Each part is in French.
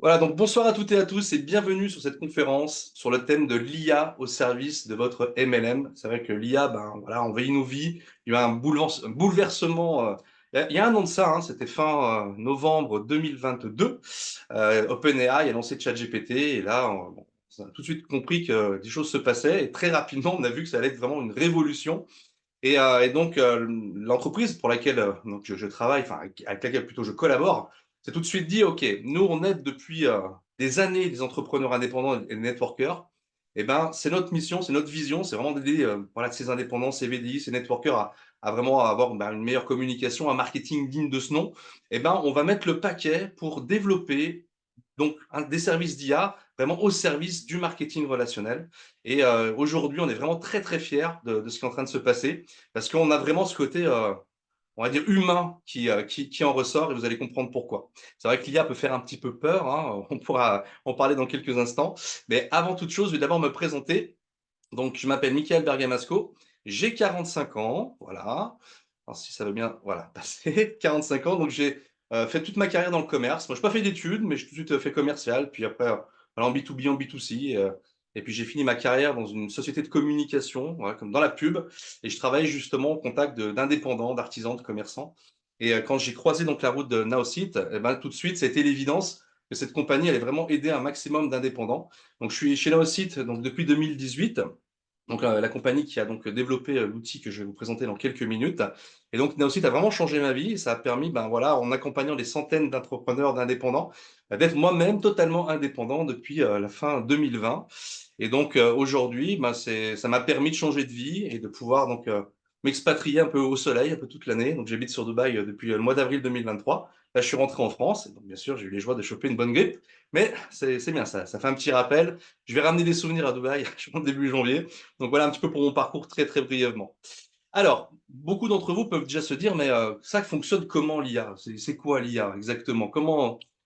Voilà, donc bonsoir à toutes et à tous et bienvenue sur cette conférence sur le thème de l'IA au service de votre MLM. C'est vrai que l'IA, ben voilà, envahit nos vies. Il y a eu un bouleversement. Il y a un an de ça, hein, c'était fin novembre 2022. OpenAI a lancé ChatGPT et là, bon, on a tout de suite compris que des choses se passaient et très rapidement, on a vu que ça allait être vraiment une révolution. Et donc, l'entreprise pour laquelle donc je travaille, enfin avec laquelle plutôt je collabore, s'est tout de suite dit, OK, nous on aide depuis des années des entrepreneurs indépendants et des networkers. Et ben, c'est notre mission, c'est notre vision, c'est vraiment d'aider voilà, ces indépendants, ces VDI, ces networkers à vraiment avoir ben, une meilleure communication, un marketing digne de ce nom. Et ben, on va mettre le paquet pour développer donc des services d'IA vraiment au service du marketing relationnel. Et aujourd'hui, on est vraiment très très fiers de ce qui est en train de se passer parce qu'on a vraiment ce côté, on va dire humain qui en ressort et vous allez comprendre pourquoi. C'est vrai que l'IA peut faire un petit peu peur, hein, on pourra en parler dans quelques instants. Mais avant toute chose, je vais d'abord me présenter. Donc, je m'appelle Michael Bergamasco, j'ai 45 ans, voilà. Alors, si ça veut bien, voilà, passer 45 ans. Donc, j'ai fait toute ma carrière dans le commerce. Moi, je n'ai pas fait d'études, mais j'ai tout de suite fait commercial. Puis après, voilà, en B2B, en B2C. Et puis, j'ai fini ma carrière dans une société de communication, voilà, comme dans la pub. Et je travaille justement au contact d'indépendants, d'artisans, de commerçants. Et quand j'ai croisé donc la route de Naosite, eh ben, tout de suite, ça a été l'évidence que cette compagnie allait vraiment aider un maximum d'indépendants. Donc, je suis chez Naosite donc, depuis 2018. Donc la compagnie qui a donc développé l'outil que je vais vous présenter dans quelques minutes. Et donc Neosite a vraiment changé ma vie et ça a permis, ben voilà, en accompagnant des centaines d'entrepreneurs, d'indépendants, d'être moi-même totalement indépendant depuis la fin 2020. Et donc aujourd'hui, ben, ça m'a permis de changer de vie et de pouvoir donc m'expatrier un peu au soleil, un peu toute l'année. Donc j'habite sur Dubaï depuis le mois d'avril 2023. Là, je suis rentré en France. Et donc bien sûr, j'ai eu les joies de choper une bonne grippe. Mais c'est bien ça, ça fait un petit rappel. Je vais ramener des souvenirs à Dubaï, je pense début janvier. Donc voilà un petit peu pour mon parcours très, très brièvement. Alors, beaucoup d'entre vous peuvent déjà se dire, mais ça fonctionne comment l'IA? C'est quoi l'IA exactement?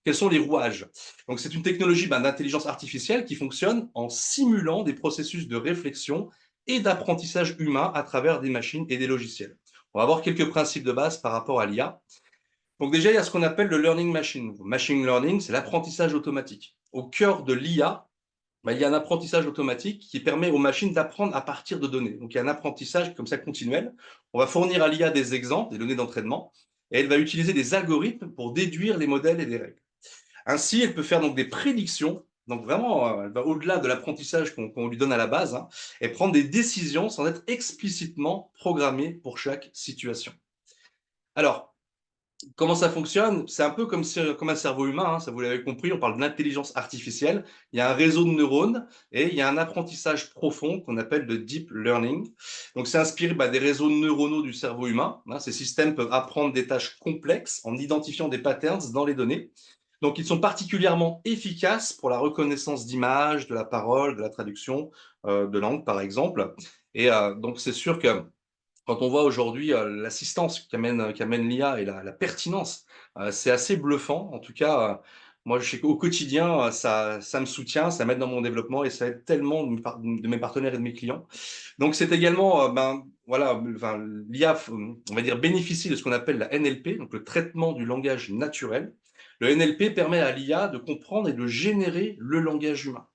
Quels sont les rouages? Donc c'est une technologie ben, d'intelligence artificielle qui fonctionne en simulant des processus de réflexion et d'apprentissage humain à travers des machines et des logiciels. On va voir quelques principes de base par rapport à l'IA. Donc déjà, il y a ce qu'on appelle le learning machine. Machine learning, c'est l'apprentissage automatique. Au cœur de l'IA, bah, il y a un apprentissage automatique qui permet aux machines d'apprendre à partir de données. Donc, il y a un apprentissage comme ça continuel. On va fournir à l'IA des exemples, des données d'entraînement, et elle va utiliser des algorithmes pour déduire les modèles et les règles. Ainsi, elle peut faire donc des prédictions, donc vraiment, elle va au-delà de l'apprentissage qu'on lui donne à la base, hein, et prendre des décisions sans être explicitement programmée pour chaque situation. Alors, comment ça fonctionne? C'est un peu comme un cerveau humain, hein, ça vous l'avez compris, on parle d'intelligence artificielle. Il y a un réseau de neurones et il y a un apprentissage profond qu'on appelle le deep learning. Donc c'est inspiré bah, des réseaux neuronaux du cerveau humain, hein. Ces systèmes peuvent apprendre des tâches complexes en identifiant des patterns dans les données. Donc ils sont particulièrement efficaces pour la reconnaissance d'images, de la parole, de la traduction de langue par exemple. Et donc c'est sûr que quand on voit aujourd'hui, l'assistance qu'amène l'IA et la pertinence, c'est assez bluffant. En tout cas, moi, je sais qu'au quotidien, ça me soutient, ça m'aide dans mon développement et ça aide tellement de mes partenaires et de mes clients. Donc c'est également, ben, voilà, enfin, l'IA, on va dire, bénéficie de ce qu'on appelle la NLP, donc le traitement du langage naturel. Le NLP permet à l'IA de comprendre et de générer le langage humain.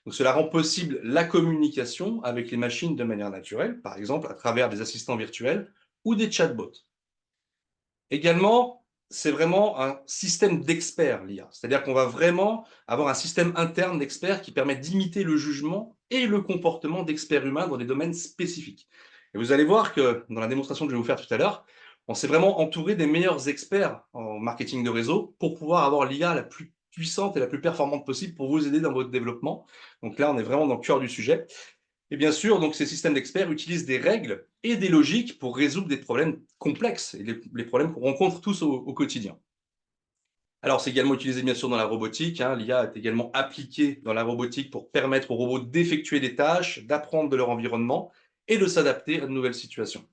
Donc cela rend possible la communication avec les machines de manière naturelle, par exemple à travers des assistants virtuels ou des chatbots. Également, c'est vraiment un système d'experts, l'IA. C'est-à-dire qu'on va vraiment avoir un système interne d'experts qui permet d'imiter le jugement et le comportement d'experts humains dans des domaines spécifiques. Et vous allez voir que dans la démonstration que je vais vous faire tout à l'heure, on s'est vraiment entouré des meilleurs experts en marketing de réseau pour pouvoir avoir l'IA la plus puissante et la plus performante possible pour vous aider dans votre développement. Donc là, on est vraiment dans le cœur du sujet. Et bien sûr, donc ces systèmes d'experts utilisent des règles et des logiques pour résoudre des problèmes complexes et les problèmes qu'on rencontre tous au quotidien. Alors, c'est également utilisé bien sûr dans la robotique, hein. L'IA est également appliquée dans la robotique pour permettre aux robots d'effectuer des tâches, d'apprendre de leur environnement et de s'adapter à de nouvelles situations.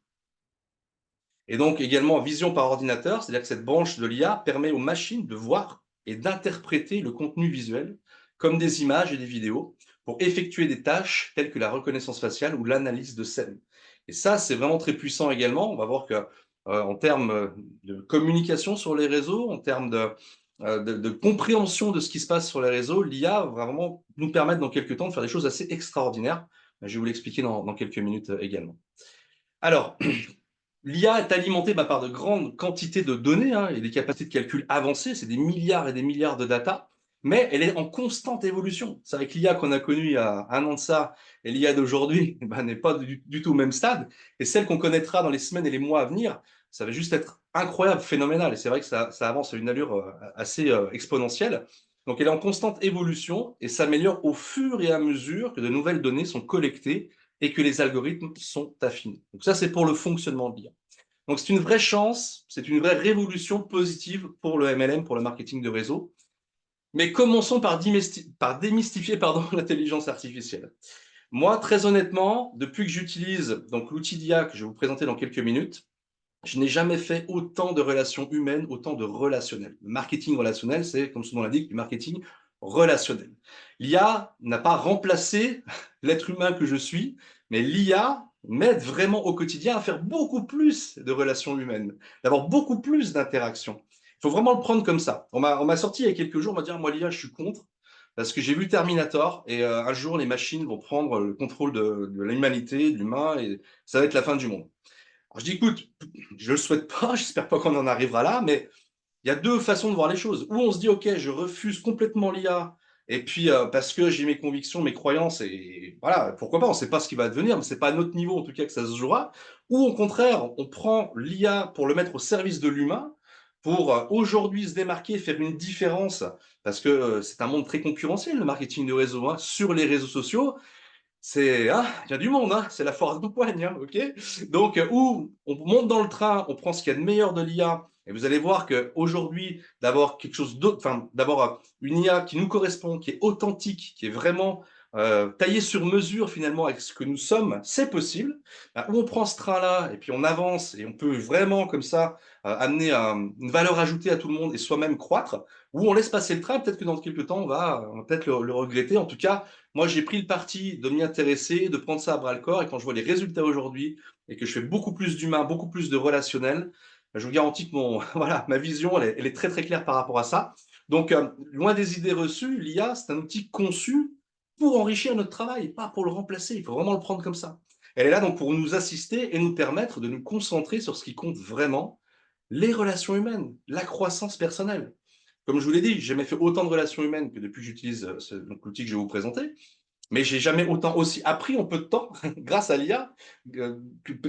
Et donc également vision par ordinateur, c'est-à-dire que cette branche de l'IA permet aux machines de voir et d'interpréter le contenu visuel, comme des images et des vidéos, pour effectuer des tâches telles que la reconnaissance faciale ou l'analyse de scènes. Et ça, c'est vraiment très puissant également. On va voir que en termes de communication sur les réseaux, en termes de compréhension de ce qui se passe sur les réseaux, l'IA va vraiment nous permettre dans quelques temps de faire des choses assez extraordinaires. Je vais vous l'expliquer dans quelques minutes également. Alors, l'IA est alimentée par de grandes quantités de données hein, et des capacités de calcul avancées, c'est des milliards et des milliards de data, mais elle est en constante évolution. C'est vrai que l'IA qu'on a connue il y a un an de ça et l'IA d'aujourd'hui n'est pas du tout au même stade, et celle qu'on connaîtra dans les semaines et les mois à venir, ça va juste être incroyable, phénoménal, et c'est vrai que ça avance à une allure assez exponentielle. Donc elle est en constante évolution et s'améliore au fur et à mesure que de nouvelles données sont collectées et que les algorithmes sont affinés. Donc ça, c'est pour le fonctionnement de l'IA. Donc c'est une vraie chance, c'est une vraie révolution positive pour le MLM, pour le marketing de réseau. Mais commençons par démystifier l'intelligence artificielle. Moi, très honnêtement, depuis que j'utilise donc l'outil d'IA que je vais vous présenter dans quelques minutes, je n'ai jamais fait autant de relations humaines, autant de relationnel. Le marketing relationnel, c'est, comme son nom l'indique, du marketing relationnel. L'IA n'a pas remplacé l'être humain que je suis, mais l'IA m'aide vraiment au quotidien à faire beaucoup plus de relations humaines, d'avoir beaucoup plus d'interactions. Il faut vraiment le prendre comme ça. On m'a sorti il y a quelques jours, on m'a dit, ah, moi l'IA, je suis contre, parce que j'ai vu Terminator, et un jour, les machines vont prendre le contrôle de l'humanité, de l'humain, et ça va être la fin du monde. Alors je dis, écoute, je le souhaite pas, j'espère pas qu'on en arrivera là, mais il y a deux façons de voir les choses. Ou on se dit, ok, je refuse complètement l'IA, et puis parce que j'ai mes convictions, mes croyances, et voilà, pourquoi pas, on ne sait pas ce qui va devenir, mais c'est pas à notre niveau en tout cas que ça se jouera. Ou au contraire, on prend l'IA pour le mettre au service de l'humain, pour aujourd'hui se démarquer, faire une différence, parce que c'est un monde très concurrentiel, le marketing de réseau, hein, sur les réseaux sociaux. C'est ah, il y a du monde, hein, c'est la foire d'empoigne, hein, ok. Donc, où on monte dans le train, on prend ce qu'il y a de meilleur de l'IA, et vous allez voir qu'aujourd'hui, d'avoir quelque chose d'autre, enfin, d'avoir une IA qui nous correspond, qui est authentique, qui est vraiment taillée sur mesure finalement avec ce que nous sommes, c'est possible. Où on prend ce train-là, et puis on avance, et on peut vraiment comme ça amener une valeur ajoutée à tout le monde et soi-même croître, ou on laisse passer le train, peut-être que dans quelques temps, on va peut-être le regretter. En tout cas, moi, j'ai pris le parti de m'y intéresser, de prendre ça à bras le corps. Et quand je vois les résultats aujourd'hui et que je fais beaucoup plus d'humain, beaucoup plus de relationnel, je vous garantis que voilà, ma vision, elle est très très claire par rapport à ça. Donc, loin des idées reçues, l'IA, c'est un outil conçu pour enrichir notre travail, pas pour le remplacer. Il faut vraiment le prendre comme ça. Elle est là donc pour nous assister et nous permettre de nous concentrer sur ce qui compte vraiment, les relations humaines, la croissance personnelle. Comme je vous l'ai dit, j'ai jamais fait autant de relations humaines que depuis que j'utilise l'outil que je vais vous présenter. Mais j'ai jamais autant aussi appris en peu de temps grâce à l'IA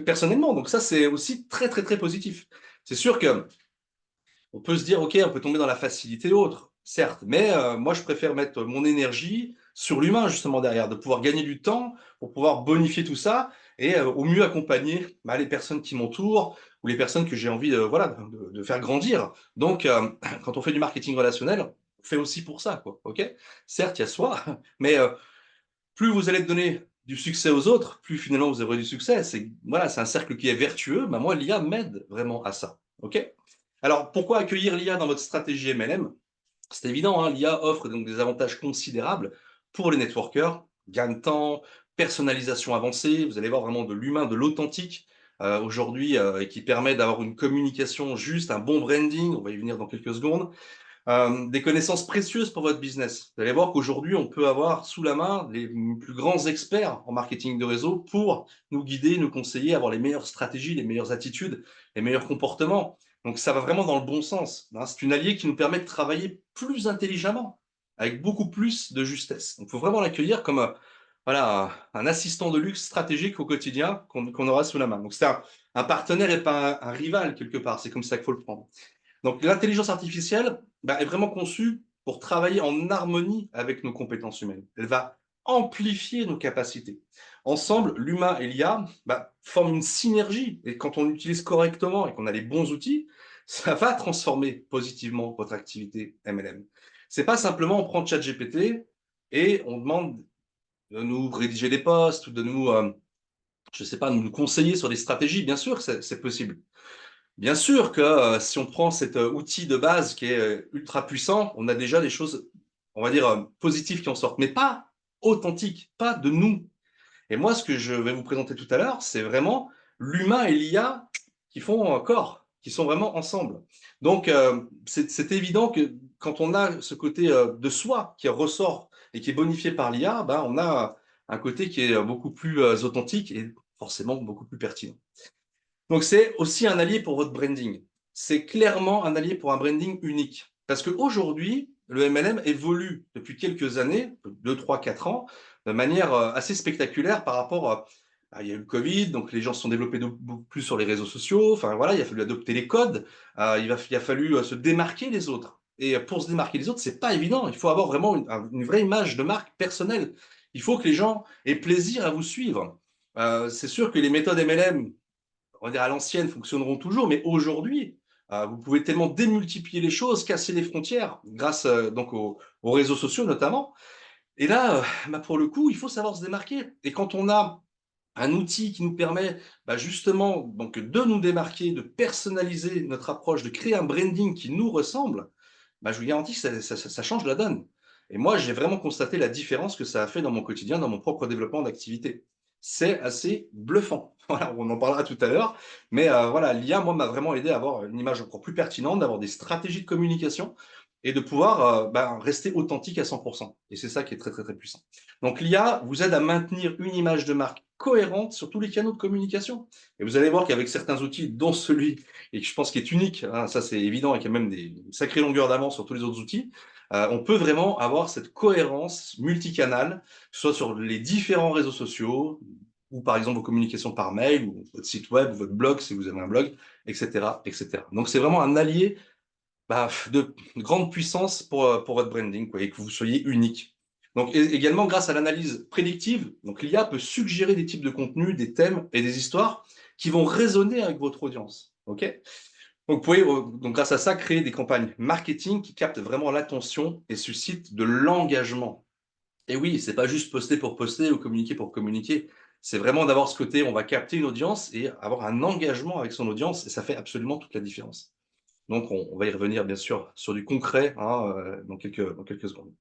personnellement. Donc ça, c'est aussi très, très, très positif. C'est sûr que on peut se dire, OK, on peut tomber dans la facilité autre, certes, mais moi, je préfère mettre mon énergie sur l'humain, justement, derrière, de pouvoir gagner du temps pour pouvoir bonifier tout ça et au mieux accompagner les personnes qui m'entourent ou les personnes que j'ai envie voilà, de faire grandir. Donc, quand on fait du marketing relationnel, on fait aussi pour ça, quoi, OK? Certes, il y a soi, mais plus vous allez donner du succès aux autres, plus finalement vous aurez du succès. C'est voilà, c'est un cercle qui est vertueux. Moi, l'IA m'aide vraiment à ça. Ok. Alors, pourquoi accueillir l'IA dans votre stratégie MLM? C'est évident, hein, l'IA offre donc des avantages considérables pour les networkers, gain de temps, personnalisation avancée. Vous allez voir vraiment de l'humain, de l'authentique aujourd'hui et qui permet d'avoir une communication juste, un bon branding. On va y venir dans quelques secondes. Des connaissances précieuses pour votre business. Vous allez voir qu'aujourd'hui, on peut avoir sous la main les plus grands experts en marketing de réseau pour nous guider, nous conseiller, avoir les meilleures stratégies, les meilleures attitudes, les meilleurs comportements. Donc ça va vraiment dans le bon sens, hein. C'est une alliée qui nous permet de travailler plus intelligemment, avec beaucoup plus de justesse. Donc il faut vraiment l'accueillir comme voilà, un assistant de luxe stratégique au quotidien qu'on aura sous la main. Donc c'est un partenaire et pas un rival quelque part, c'est comme ça qu'il faut le prendre. Donc l'intelligence artificielle est vraiment conçue pour travailler en harmonie avec nos compétences humaines. Elle va amplifier nos capacités. Ensemble, l'humain et l'IA forment une synergie. Et quand on l'utilise correctement et qu'on a les bons outils, ça va transformer positivement votre activité MLM. C'est pas simplement on prend ChatGPT et on demande de nous rédiger des posts ou de nous, je sais pas, nous conseiller sur des stratégies. Bien sûr, c'est possible. Bien sûr que si on prend cet outil de base qui est ultra puissant, on a déjà des choses, on va dire, positives qui en sortent, mais pas authentiques, pas de nous. Et moi, ce que je vais vous présenter tout à l'heure, c'est vraiment l'humain et l'IA qui font corps, qui sont vraiment ensemble. Donc, c'est évident que quand on a ce côté, de soi qui ressort et qui est bonifié par l'IA, ben, on a un côté qui est, beaucoup plus, authentique et forcément beaucoup plus pertinent. Donc c'est aussi un allié pour votre branding. C'est clairement un allié pour un branding unique. Parce qu'aujourd'hui, le MLM évolue depuis quelques années, 2, 3, 4 ans, de manière, assez spectaculaire par rapport il y a eu le Covid, donc les gens se sont développés beaucoup plus sur les réseaux sociaux. Enfin voilà, il a fallu adopter les codes, il a fallu, se démarquer les autres. Et pour se démarquer les autres, c'est pas évident. Il faut avoir vraiment une vraie image de marque personnelle. Il faut que les gens aient plaisir à vous suivre. C'est sûr que les méthodes MLM, on va dire à l'ancienne, fonctionneront toujours, mais aujourd'hui, vous pouvez tellement démultiplier les choses, casser les frontières, grâce donc aux réseaux sociaux notamment. Et là, bah, pour le coup, il faut savoir se démarquer. Et quand on a un outil qui nous permet bah, justement donc, de nous démarquer, de personnaliser notre approche, de créer un branding qui nous ressemble, bah, je vous garantis que ça change la donne. Et moi, j'ai vraiment constaté la différence que ça a fait dans mon quotidien, dans mon propre développement d'activité. C'est assez bluffant. Voilà, on en parlera tout à l'heure. Mais voilà, l'IA, moi, m'a vraiment aidé à avoir une image encore plus pertinente, d'avoir des stratégies de communication et de pouvoir ben, rester authentique à 100%. Et c'est ça qui est très, très, très puissant. Donc l'IA vous aide à maintenir une image de marque cohérente sur tous les canaux de communication. Et vous allez voir qu'avec certains outils, dont celui, et que je pense qui est unique, hein, ça c'est évident, et qui a même des sacrées longueurs d'avance sur tous les autres outils, on peut vraiment avoir cette cohérence multicanale, que ce soit sur les différents réseaux sociaux, ou par exemple vos communications par mail, ou votre site web, ou votre blog, si vous avez un blog, etc. etc. Donc c'est vraiment un allié bah, de grande puissance pour votre branding, quoi, et que vous soyez unique. Donc également, grâce à l'analyse prédictive, donc l'IA peut suggérer des types de contenus, des thèmes et des histoires qui vont résonner avec votre audience. Ok. Donc vous pouvez donc grâce à ça créer des campagnes marketing qui captent vraiment l'attention et suscitent de l'engagement. Et oui, c'est pas juste poster pour poster ou communiquer pour communiquer. C'est vraiment d'avoir ce côté, on va capter une audience et avoir un engagement avec son audience, et ça fait absolument toute la différence. Donc on va y revenir bien sûr sur du concret, hein, dans quelques secondes.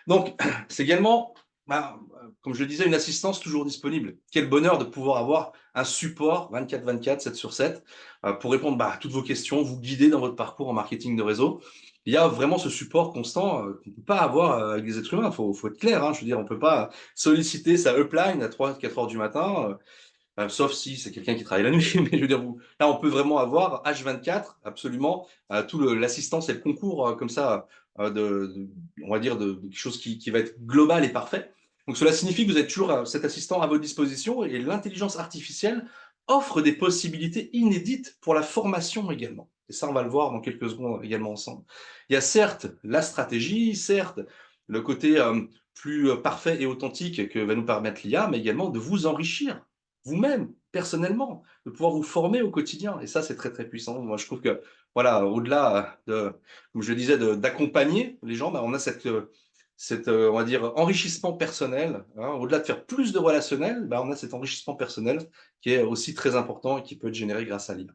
Donc c'est également, bah, comme je le disais, une assistance toujours disponible. Quel bonheur de pouvoir avoir un support 24/24, 7 sur 7, pour répondre, bah, à toutes vos questions, vous guider dans votre parcours en marketing de réseau. Il y a vraiment ce support constant, qu'on ne peut pas avoir, avec des êtres humains. Faut être clair, hein, je veux dire, on ne peut pas solliciter sa upline à 3-4 heures du matin, sauf si c'est quelqu'un qui travaille la nuit, mais je veux dire, là, on peut vraiment avoir H24, absolument, tout l'assistance et le concours comme ça, on va dire, de quelque chose qui va être global et parfait. Donc cela signifie que vous êtes toujours cet assistant à votre disposition, et l'intelligence artificielle offre des possibilités inédites pour la formation également. Et ça, on va le voir dans quelques secondes également ensemble. Il y a certes la stratégie, certes le côté plus parfait et authentique que va nous permettre l'IA, mais également de vous enrichir vous-même, personnellement, de pouvoir vous former au quotidien. Et ça, c'est très, très puissant. Moi, je trouve que, voilà, au-delà de, comme je le disais, d'accompagner les gens, bah, on a on va dire, enrichissement personnel, hein. Au-delà de faire plus de relationnel, bah, on a cet enrichissement personnel qui est aussi très important et qui peut être généré grâce à l'IA.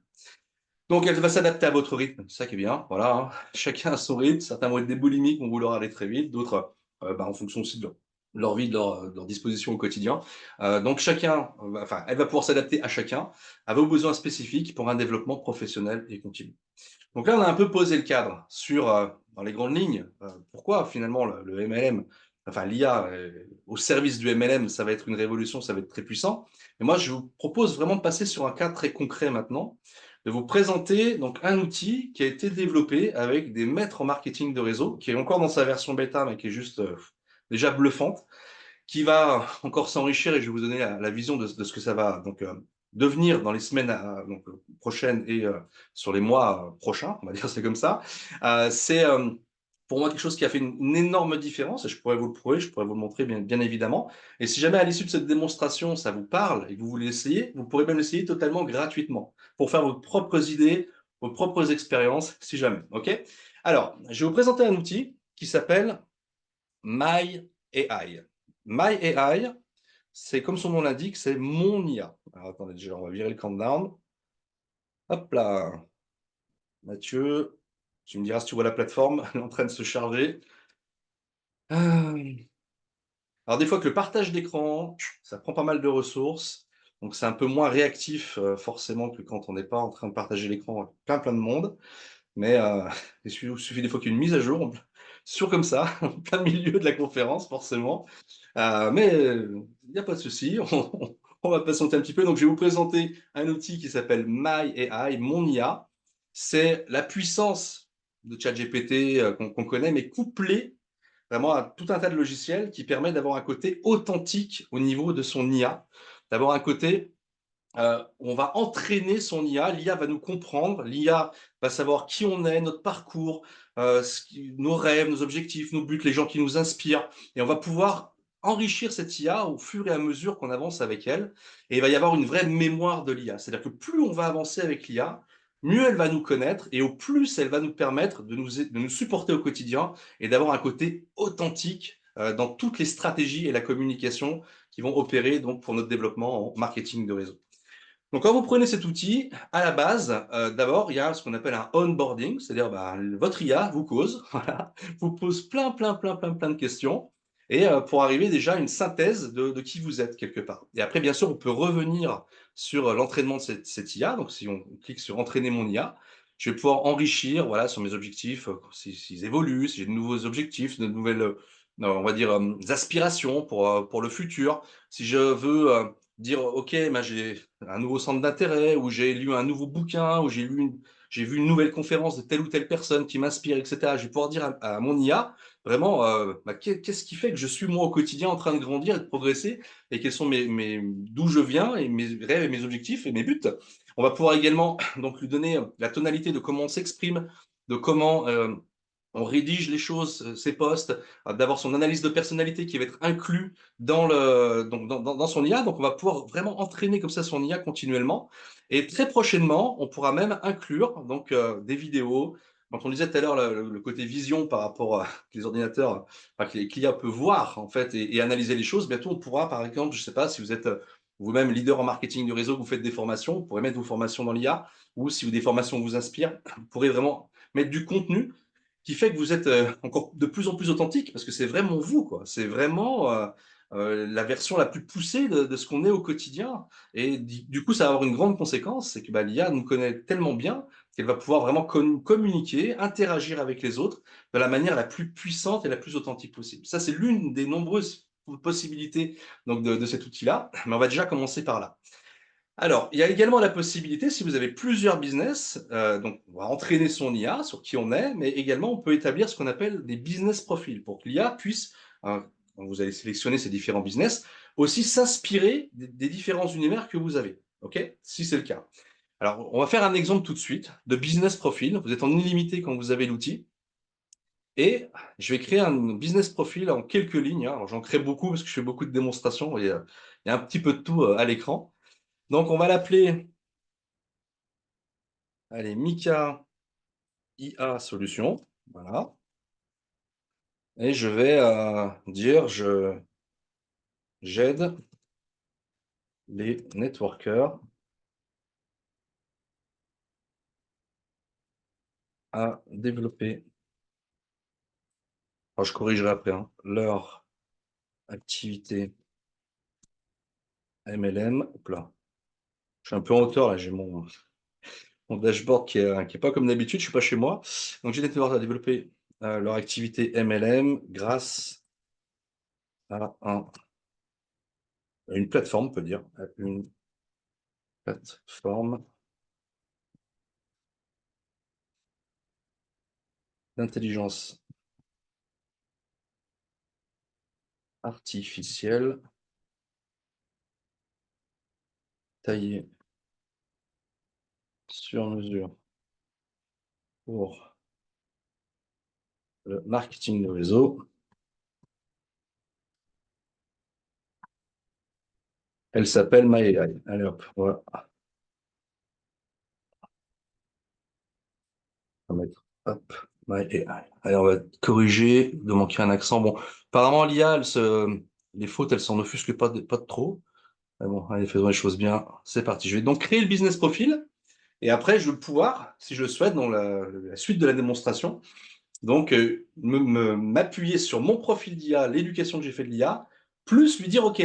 Donc, elle va s'adapter à votre rythme, c'est ça qui est bien, voilà, hein. Chacun a son rythme, certains vont être des boulimiques, vont vouloir aller très vite, d'autres, bah, en fonction aussi de leur vie, de leur disposition au quotidien. Donc chacun, enfin, elle va pouvoir s'adapter à chacun, à vos besoins spécifiques pour un développement professionnel et continu. Donc là, on a un peu posé le cadre sur, dans les grandes lignes, pourquoi finalement le MLM, enfin l'IA, au service du MLM, ça va être une révolution, ça va être très puissant. Et moi, je vous propose vraiment de passer sur un cas très concret maintenant, de vous présenter donc un outil qui a été développé avec des maîtres en marketing de réseau, qui est encore dans sa version bêta, mais qui est juste déjà bluffante, qui va encore s'enrichir, et je vais vous donner la vision de ce que ça va donc devenir dans les semaines donc, prochaines et sur les mois prochains, on va dire c'est comme ça. C'est pour moi quelque chose qui a fait une énorme différence, et je pourrais vous le prouver, je pourrais vous le montrer bien évidemment. Et si jamais à l'issue de cette démonstration ça vous parle et que vous voulez essayer, vous pourrez même l'essayer totalement gratuitement pour faire vos propres idées, vos propres expériences, si jamais. Ok. Alors, je vais vous présenter un outil qui s'appelle My AI. My AI, c'est comme son nom l'indique, c'est mon IA. Alors attendez, déjà, on va virer le countdown. Hop là, Mathieu, tu me diras si tu vois la plateforme, elle est en train de se charger. Ah. Alors des fois que le partage d'écran, ça prend pas mal de ressources, donc c'est un peu moins réactif forcément que quand on n'est pas en train de partager l'écran avec plein de monde. mais il suffit des fois qu'il y ait une mise à jour, sûr comme ça, en plein milieu de la conférence forcément. Mais il n'y a pas de souci, on va patienter un petit peu. Donc je vais vous présenter un outil qui s'appelle MyAI, mon IA. C'est la puissance de ChatGPT qu'on connaît, mais couplée vraiment à tout un tas de logiciels qui permet d'avoir un côté authentique au niveau de son IA, d'avoir un côté on va entraîner son IA, l'IA va nous comprendre, l'IA va savoir qui on est, notre parcours, nos rêves, nos objectifs, nos buts, les gens qui nous inspirent, et on va pouvoir enrichir cette IA au fur et à mesure qu'on avance avec elle, et il va y avoir une vraie mémoire de l'IA. C'est-à-dire que plus on va avancer avec l'IA, mieux elle va nous connaître, et au plus elle va nous permettre de nous supporter au quotidien, et d'avoir un côté authentique dans toutes les stratégies et la communication qui vont opérer donc pour notre développement en marketing de réseau. Donc, quand vous prenez cet outil, à la base, d'abord, il y a ce qu'on appelle un onboarding, c'est-à-dire bah, votre IA vous cause, voilà, vous pose plein de questions, et pour arriver déjà à une synthèse de qui vous êtes quelque part. Et après, bien sûr, on peut revenir sur l'entraînement de cette IA. Donc, si on clique sur entraîner mon IA, je vais pouvoir enrichir voilà, sur mes objectifs, s'ils évoluent, si j'ai de nouveaux objectifs, de nouvelles, on va dire, aspirations pour le futur. Si je veux dire, OK, ben, j'ai un nouveau centre d'intérêt, ou j'ai lu un nouveau bouquin, ou j'ai vu une nouvelle conférence de telle ou telle personne qui m'inspire, et cetera. Je vais pouvoir dire à mon IA, vraiment, bah, qu'est-ce qui fait que je suis moi au quotidien en train de grandir et de progresser, et quels sont d'où je viens, et mes rêves et mes objectifs et mes buts. On va pouvoir également donc lui donner la tonalité de comment on s'exprime, de comment on rédige les choses, ses posts, d'avoir son analyse de personnalité qui va être inclus dans son IA. Donc, on va pouvoir vraiment entraîner comme ça son IA continuellement. Et très prochainement, on pourra même inclure donc des vidéos. Quand on disait tout à l'heure le côté vision par rapport à les ordinateurs, enfin, que l'IA peut voir en fait et analyser les choses, bientôt on pourra, par exemple, je ne sais pas si vous êtes vous-même leader en marketing du réseau, que vous faites des formations, vous pourrez mettre vos formations dans l'IA, ou si des formations vous inspirent, vous pourrez vraiment mettre du contenu qui fait que vous êtes encore de plus en plus authentique, parce que c'est vraiment vous, quoi. C'est vraiment la version la plus poussée de ce qu'on est au quotidien. Et du coup, ça va avoir une grande conséquence, c'est que bah, l'IA nous connaît tellement bien qu'elle va pouvoir vraiment communiquer, interagir avec les autres de la manière la plus puissante et la plus authentique possible. Ça, c'est l'une des nombreuses possibilités donc, de cet outil-là, mais on va déjà commencer par là. Alors, il y a également la possibilité, si vous avez plusieurs business, donc on va entraîner son IA sur qui on est, mais également on peut établir ce qu'on appelle des business profils pour que l'IA puisse, quand vous allez sélectionner ces différents business, aussi s'inspirer des différents univers que vous avez. OK? Si c'est le cas. Alors, on va faire un exemple tout de suite de business profil. Vous êtes en illimité quand vous avez l'outil, et je vais créer un business profil en quelques lignes, hein. Alors, j'en crée beaucoup parce que je fais beaucoup de démonstrations, et il y a un petit peu de tout à l'écran. Donc, on va l'appeler, allez, Mika IA Solutions, voilà. Et je vais dire j'aide les networkers à développer, alors je corrigerai après, hein, leur activité MLM. Hop là. Je suis un peu en hauteur là, j'ai mon dashboard qui est pas comme d'habitude, je suis pas chez moi. Donc j'ai des networkers à développer leur activité MLM grâce à une plateforme, on peut dire, à une plateforme d'intelligence artificielle taillée sur mesure pour le marketing de réseau. Elle s'appelle MyAI. Allez hop, voilà. On va mettre hop, MyAI. Allez, on va corriger de manquer un accent. Bon, apparemment, l'IA, les fautes, elles s'en offusquent pas de trop. Mais bon, allez, faisons les choses bien. C'est parti. Je vais donc créer le business profil. Et après, je vais pouvoir, si je le souhaite, dans la suite de la démonstration, donc m'appuyer sur mon profil d'IA, l'éducation que j'ai fait de l'IA, plus lui dire, OK,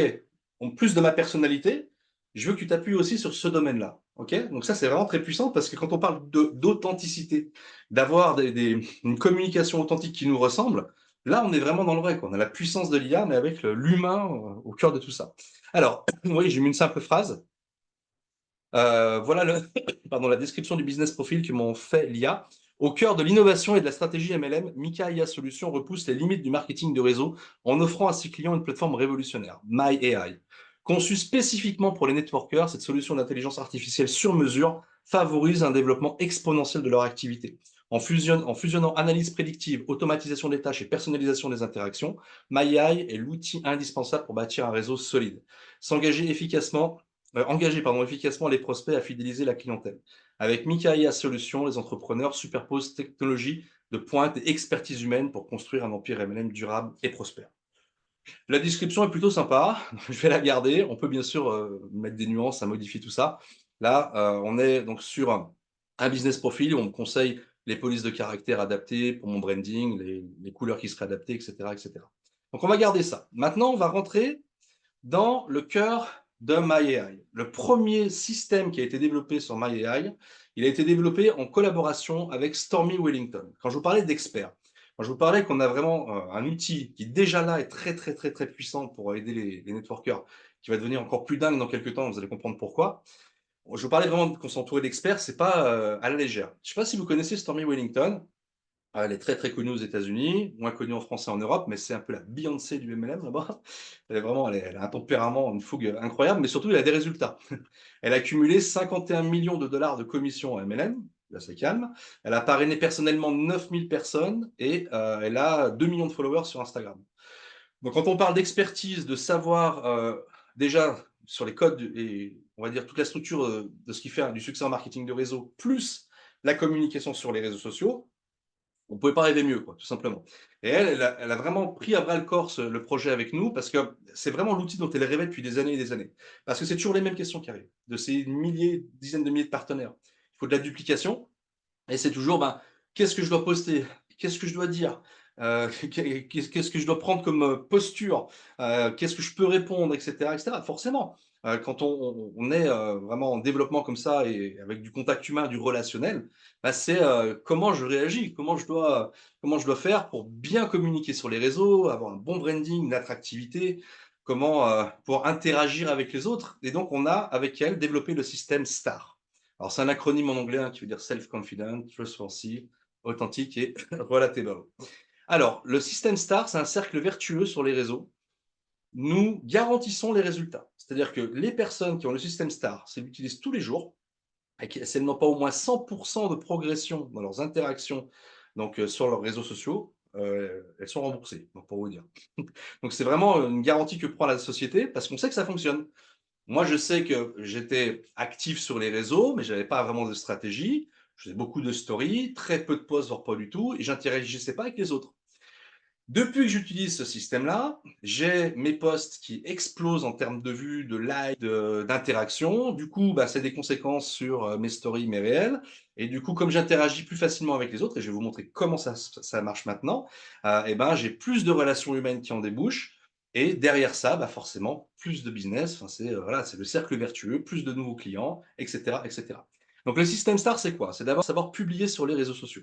en plus de ma personnalité, je veux que tu t'appuies aussi sur ce domaine-là. OK? Donc ça, c'est vraiment très puissant parce que quand on parle d'authenticité, d'avoir une communication authentique qui nous ressemble, là, on est vraiment dans le vrai, quoi. On a la puissance de l'IA, mais avec l'humain au cœur de tout ça. Alors, oui, j'ai mis une simple phrase. Voilà pardon, la description du business profil que m'ont fait l'IA. Au cœur de l'innovation et de la stratégie MLM, Mika IA Solutions repousse les limites du marketing de réseau en offrant à ses clients une plateforme révolutionnaire, MyAI. Conçue spécifiquement pour les networkers, cette solution d'intelligence artificielle sur mesure favorise un développement exponentiel de leur activité. En fusionnant analyse prédictive, automatisation des tâches et personnalisation des interactions, MyAI est l'outil indispensable pour bâtir un réseau solide. S'engager efficacement engager efficacement les prospects à fidéliser la clientèle. Avec Mikaia Solutions, les entrepreneurs superposent technologie de pointe et expertise humaine pour construire un empire MLM durable et prospère. La description est plutôt sympa, je vais la garder. On peut bien sûr mettre des nuances, à modifier tout ça. Là, on est donc sur un business profil où on me conseille les polices de caractère adaptées pour mon branding, les couleurs qui seraient adaptées, etc., etc. Donc on va garder ça. Maintenant, on va rentrer dans le cœur de MyAI. Le premier système qui a été développé sur MyAI, il a été développé en collaboration avec Stormy Wellington. Quand je vous parlais d'experts, quand je vous parlais qu'on a vraiment un outil qui déjà là est très très très très puissant pour aider les networkers, qui va devenir encore plus dingue dans quelques temps, vous allez comprendre pourquoi. Je vous parlais vraiment qu'on s'entourait d'experts, c'est pas à la légère. Je ne sais pas si vous connaissez Stormy Wellington. Elle est très, très connue aux États-Unis, moins connue en France et en Europe, mais c'est un peu la Beyoncé du MLM là-bas. Elle a un tempérament, une fougue incroyable, mais surtout elle a des résultats. Elle a cumulé 51 millions de dollars de commissions à MLM, là c'est calme. Elle a parrainé personnellement 9000 personnes et elle a 2 millions de followers sur Instagram. Donc quand on parle d'expertise, de savoir déjà sur les codes et on va dire toute la structure de ce qui fait du succès en marketing de réseau, plus la communication sur les réseaux sociaux, on pouvait pas rêver mieux, quoi, tout simplement. Et elle a vraiment pris à bras le corps le projet avec nous parce que c'est vraiment l'outil dont elle rêvait depuis des années et des années. Parce que c'est toujours les mêmes questions qui arrivent, de ces milliers, dizaines de milliers de partenaires. Il faut de la duplication et c'est toujours, ben, qu'est-ce que je dois poster? Qu'est-ce que je dois dire? Qu'est-ce que je dois prendre comme posture? Qu'est-ce que je peux répondre, etc., etc. Forcément, quand on est vraiment en développement comme ça et avec du contact humain, du relationnel, bah, c'est comment je réagis, comment je dois faire pour bien communiquer sur les réseaux, avoir un bon branding, une attractivité, comment pour interagir avec les autres. Et donc, on a avec elle développé le système STAR. Alors, c'est un acronyme en anglais hein, qui veut dire self-confident, trustworthy, authentique et relatable. Alors, le système STAR, c'est un cercle vertueux sur les réseaux. Nous garantissons les résultats. C'est-à-dire que les personnes qui ont le système STAR, s'ils l'utilisent tous les jours, et si elles n'ont pas au moins 100% de progression dans leurs interactions donc, sur leurs réseaux sociaux, elles sont remboursées, donc pour vous dire. Donc c'est vraiment une garantie que prend la société parce qu'on sait que ça fonctionne. Moi, je sais que j'étais actif sur les réseaux, mais je n'avais pas vraiment de stratégie. Je faisais beaucoup de stories, très peu de posts, voire pas du tout, et j'interagissais pas avec les autres. Depuis que j'utilise ce système-là, j'ai mes posts qui explosent en termes de vues, de likes, d'interactions. Du coup, bah, c'est des conséquences sur mes stories, mes réels. Et du coup, comme j'interagis plus facilement avec les autres, et je vais vous montrer comment ça marche maintenant, et ben, j'ai plus de relations humaines qui en débouchent. Et derrière ça, bah, forcément, plus de business. Enfin, c'est voilà, c'est le cercle vertueux, plus de nouveaux clients, etc., etc. Donc le système star, c'est quoi? C'est d'abord savoir publier sur les réseaux sociaux.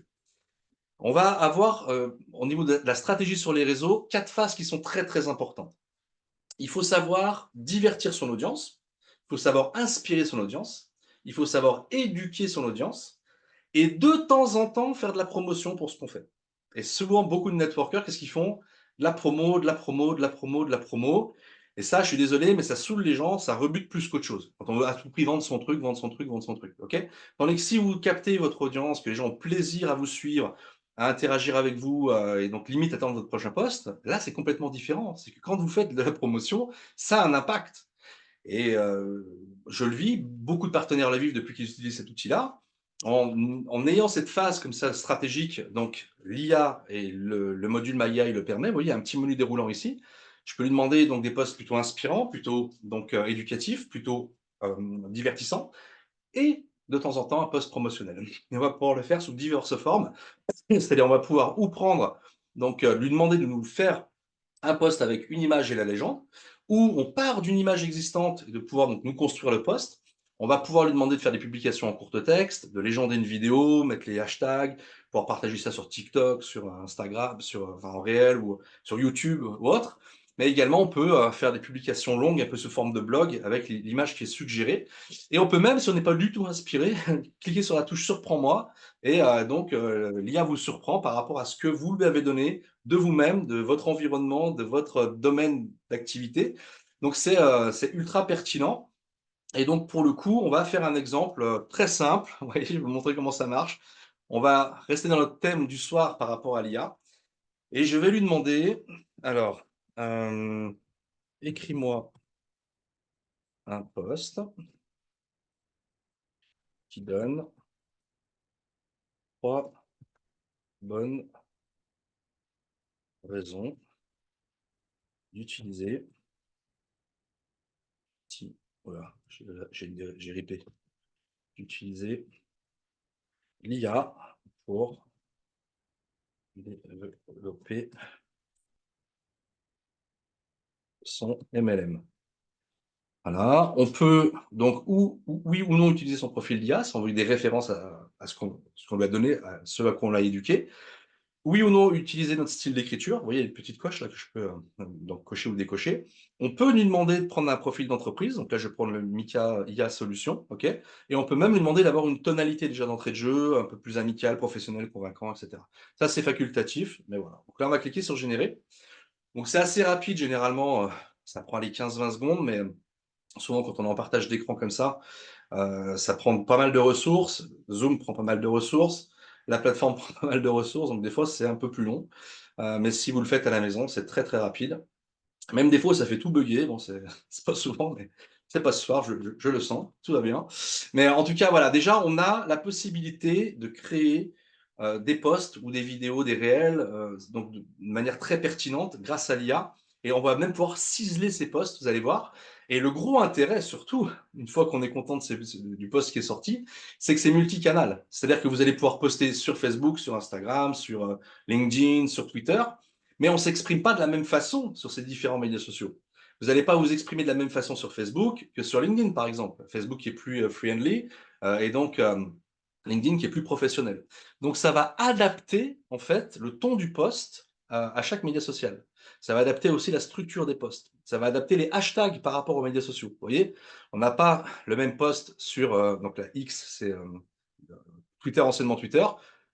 On va avoir, au niveau de la stratégie sur les réseaux, 4 phases qui sont très, très importantes. Il faut savoir divertir son audience, il faut savoir inspirer son audience, il faut savoir éduquer son audience et de temps en temps faire de la promotion pour ce qu'on fait. Et souvent, beaucoup de networkers, qu'est-ce qu'ils font? De la promo, de la promo, de la promo, de la promo. Et ça, je suis désolé, mais ça saoule les gens, ça rebute plus qu'autre chose. Quand on veut à tout prix vendre son truc, vendre son truc, vendre son truc. OK? Tandis que si vous captez votre audience, que les gens ont plaisir à vous suivre, à interagir avec vous, et donc limite attendre votre prochain poste, là, c'est complètement différent. C'est que quand vous faites de la promotion, ça a un impact. Et je le vis, beaucoup de partenaires le vivent depuis qu'ils utilisent cet outil-là. En ayant cette phase comme ça stratégique, donc l'IA et le module MyAI le permet. Vous voyez, il y a un petit menu déroulant ici. Je peux lui demander donc des posts plutôt inspirants, plutôt donc éducatifs, plutôt divertissants, et de temps en temps un post promotionnel. Et on va pouvoir le faire sous diverses formes. C'est-à-dire, on va pouvoir ou prendre, donc lui demander de nous faire un post avec une image et la légende, où on part d'une image existante et de pouvoir donc nous construire le post. On va pouvoir lui demander de faire des publications en courte texte, de légender une vidéo, mettre les hashtags, pouvoir partager ça sur TikTok, sur Instagram, enfin, en réel ou sur YouTube ou autre. Mais également, on peut faire des publications longues, un peu sous forme de blog, avec l'image qui est suggérée. Et on peut même, si on n'est pas du tout inspiré, cliquer sur la touche surprends-moi. Et donc, l'IA vous surprend par rapport à ce que vous lui avez donné de vous-même, de votre environnement, de votre domaine d'activité. Donc, c'est ultra pertinent. Et donc, pour le coup, on va faire un exemple très simple. Vous voyez, je vais vous montrer comment ça marche. On va rester dans notre thème du soir par rapport à l'IA. Et je vais lui demander, alors, euh, écris-moi un post qui donne 3 bonnes raisons d'utiliser, si, voilà, j'ai ripé, d'utiliser l'IA pour développer son MLM. Voilà, on peut donc oui ou non utiliser son profil d'IA, si on veut des références à ce qu'on lui a donné, à ce à quoi on l'a éduqué. Oui ou non utiliser notre style d'écriture. Vous voyez, il y a une petite coche là que je peux donc cocher ou décocher. On peut lui demander de prendre un profil d'entreprise. Donc là, je vais prendre le Mika IA Solutions, OK? Et on peut même lui demander d'avoir une tonalité déjà d'entrée de jeu, un peu plus amicale, professionnelle, convaincant, et cetera. Ça, c'est facultatif, mais voilà. Donc là, on va cliquer sur générer. Donc c'est assez rapide généralement, ça prend les 15-20 secondes, mais souvent quand on est en partage d'écran comme ça prend pas mal de ressources. Zoom prend pas mal de ressources. La plateforme prend pas mal de ressources, donc des fois, c'est un peu plus long. Mais si vous le faites à la maison, c'est très, très rapide. Même des fois, ça fait tout bugger. Bon, c'est c'est pas souvent, mais c'est pas ce soir, je le sens, tout va bien. Mais en tout cas, voilà, déjà, on a la possibilité de créer, des posts ou des vidéos, des réels, donc de manière très pertinente grâce à l'IA et on va même pouvoir ciseler ces posts, vous allez voir et le gros intérêt surtout, une fois qu'on est content de du post qui est sorti, c'est que c'est multicanal. C'est-à-dire que vous allez pouvoir poster sur Facebook, sur Instagram, sur, LinkedIn, sur Twitter mais on ne s'exprime pas de la même façon sur ces différents médias sociaux. Vous n'allez pas vous exprimer de la même façon sur Facebook que sur LinkedIn, par exemple. Facebook qui est plus friendly et donc LinkedIn qui est plus professionnel. Donc ça va adapter en fait le ton du post à chaque média social. Ça va adapter aussi la structure des posts. Ça va adapter les hashtags par rapport aux médias sociaux. Vous voyez, on n'a pas le même post sur donc la X, c'est Twitter anciennement Twitter,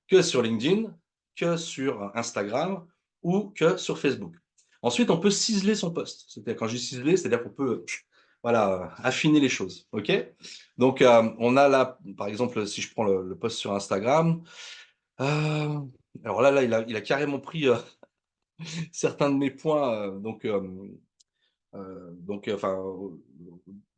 que sur LinkedIn, que sur Instagram ou que sur Facebook. Ensuite, on peut ciseler son post. C'est-à-dire, quand je dis ciseler, c'est-à-dire qu'on peut voilà, affiner les choses. OK? Donc, on a là, par exemple, si je prends le post sur Instagram, euh, alors là, il a carrément pris certains de mes points, enfin,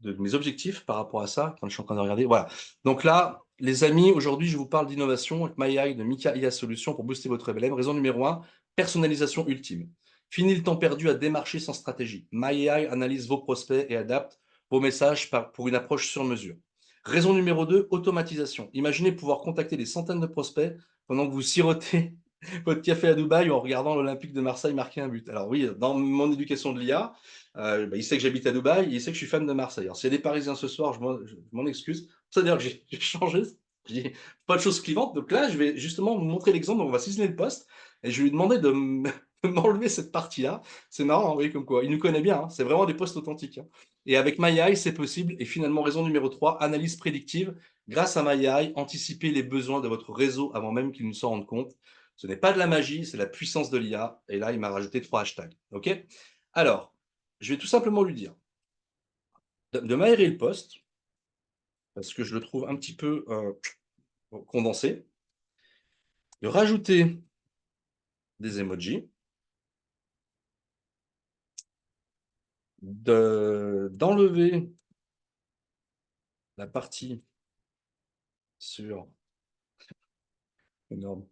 de mes objectifs par rapport à ça, quand je suis en train de regarder. Voilà. Donc là, les amis, aujourd'hui, je vous parle d'innovation avec MyAI de Mika IA Solutions pour booster votre MLM. Raison numéro 1, personnalisation ultime. Fini le temps perdu à démarcher sans stratégie. MyAI analyse vos prospects et adapte vos messages pour une approche sur mesure. Raison numéro 2, automatisation. Imaginez pouvoir contacter des centaines de prospects pendant que vous sirotez votre café à Dubaï ou en regardant l'Olympique de Marseille marquer un but. Alors oui, dans mon éducation de l'IA, il sait que j'habite à Dubaï, il sait que je suis fan de Marseille. Alors s'il y a des Parisiens ce soir, je m'en excuse. C'est-à-dire que j'ai changé, je dis pas de choses clivantes. Donc là, je vais justement vous montrer l'exemple. Donc on va ciseler le poste et je vais lui demander de de m'enlever cette partie-là. C'est marrant, hein, vous voyez comme quoi. Il nous connaît bien, hein. C'est vraiment des postes authentiques, hein. Et avec MyAI, c'est possible. Et finalement, raison numéro 3, analyse prédictive. Grâce à MyAI, anticipez les besoins de votre réseau avant même qu'ils ne s'en rendent compte. Ce n'est pas de la magie, c'est la puissance de l'IA. Et là, il m'a rajouté 3 hashtags. OK? Alors, je vais tout simplement lui dire de m'aérer le poste, parce que je le trouve un petit peu condensé, de rajouter des emojis, d'enlever la partie sur énorme,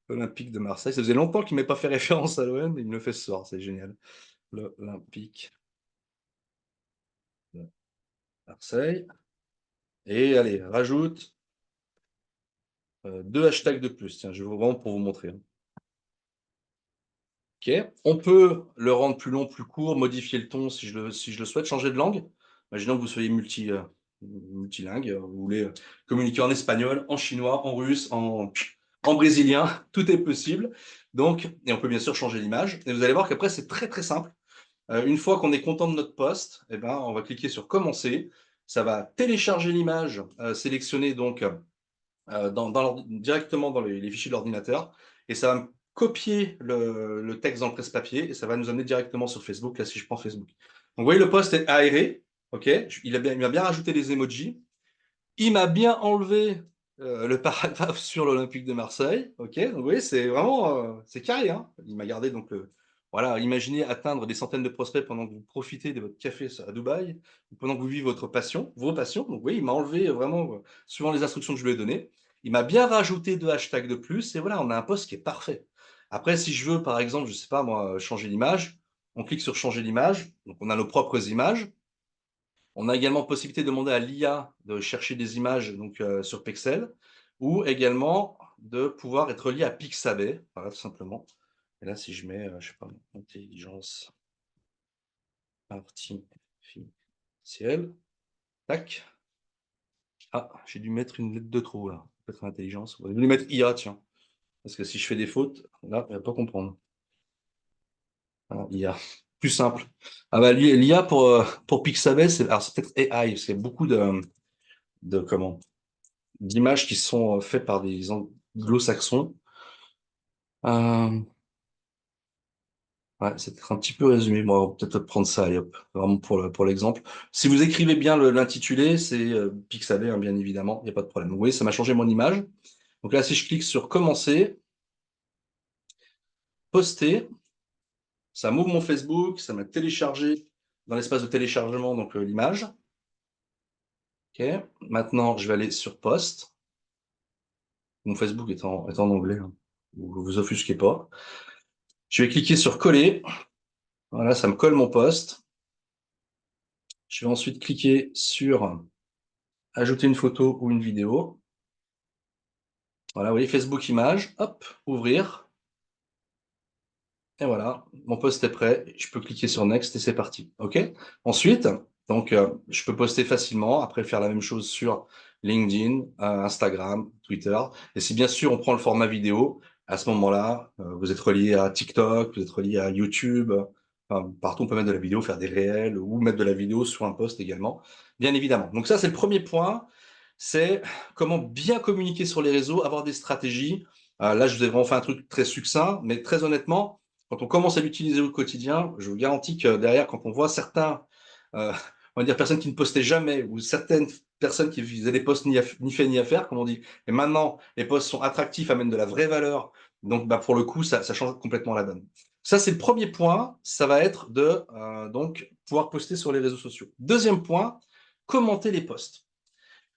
Olympique de Marseille. Ça faisait longtemps qu'il ne m'ait pas fait référence à l'OM, mais il me le fait ce soir, c'est génial. L'Olympique de Marseille. Et allez, rajoute 2 hashtags de plus. Tiens, je vais vraiment pour vous montrer, hein. OK. On peut le rendre plus long, plus court, modifier le ton si je le souhaite, changer de langue. Imaginons que vous soyez multilingue, vous voulez, communiquer en espagnol, en chinois, en russe, en brésilien, tout est possible. Donc et on peut bien sûr changer l'image et vous allez voir qu'après c'est très, très simple. Une fois qu'on est content de notre post et ben, on va cliquer sur commencer. Ça va télécharger l'image, sélectionnée donc, directement dans les fichiers de l'ordinateur et ça va me copier le texte dans le presse-papier et ça va nous amener directement sur Facebook, là, si je prends Facebook. Donc, vous voyez, le post est aéré, OK? Il m'a bien rajouté les emojis. Il m'a bien enlevé, le paragraphe sur l'Olympique de Marseille, OK? Donc vous voyez, c'est vraiment, c'est carré, hein. Il m'a gardé donc, voilà, imaginez atteindre des centaines de prospects pendant que vous profitez de votre café à Dubaï, ou pendant que vous vivez votre passion, vos passions. Donc vous voyez, il m'a enlevé, vraiment, suivant les instructions que je lui ai données. Il m'a bien rajouté 2 hashtags de plus et voilà, on a un post qui est parfait. Après, si je veux, par exemple, je sais pas moi, changer l'image, on clique sur changer l'image, donc on a nos propres images. On a également possibilité de demander à l'IA de chercher des images donc, sur Pexel ou également de pouvoir être lié à Pixabay, voilà tout simplement. Et là, si je mets, je sais pas intelligence artificielle, tac. Ah, j'ai dû mettre une lettre de trop là, peut-être intelligence. On va lui mettre IA, tiens, parce que si je fais des fautes, là, elle va pas comprendre. Voilà, IA, plus simple. Ah bah, l'IA pour Pixabay, c'est peut-être AI, parce qu'il y a beaucoup de comment? D'images qui sont faites par des anglo-saxons. Ouais, c'est peut-être un petit peu résumé. Bon, on va peut-être prendre ça, allez hop, vraiment pour l'exemple. Si vous écrivez bien l'intitulé, c'est Pixabay, hein, bien évidemment, il n'y a pas de problème. Vous voyez, ça m'a changé mon image. Donc là, si je clique sur commencer, poster, ça m'ouvre mon Facebook, ça m'a téléchargé dans l'espace de téléchargement donc l'image. OK. Maintenant, je vais aller sur post. Mon Facebook est en anglais, hein. Vous offusquez pas. Je vais cliquer sur coller. Voilà, ça me colle mon post. Je vais ensuite cliquer sur ajouter une photo ou une vidéo. Voilà, vous voyez, Facebook Images, hop, ouvrir. Et voilà, mon post est prêt. Je peux cliquer sur Next et c'est parti. OK? Ensuite, donc, je peux poster facilement, après faire la même chose sur LinkedIn, Instagram, Twitter. Et si bien sûr on prend le format vidéo, à ce moment-là, vous êtes relié à TikTok, vous êtes relié à YouTube, enfin, partout on peut mettre de la vidéo, faire des réels ou mettre de la vidéo sur un post également, bien évidemment. Donc ça, c'est le premier point, c'est comment bien communiquer sur les réseaux, avoir des stratégies. Là, je vous ai vraiment fait un truc très succinct, mais très honnêtement, quand on commence à l'utiliser au quotidien, je vous garantis que derrière, quand on voit certains, on va dire personnes qui ne postaient jamais ou certaines personnes qui faisaient des posts ni fait ni à faire, comme on dit, et maintenant les posts sont attractifs, amènent de la vraie valeur, donc bah, pour le coup, ça change complètement la donne. Ça, c'est le premier point, ça va être de donc pouvoir poster sur les réseaux sociaux. Deuxième point, commenter les posts.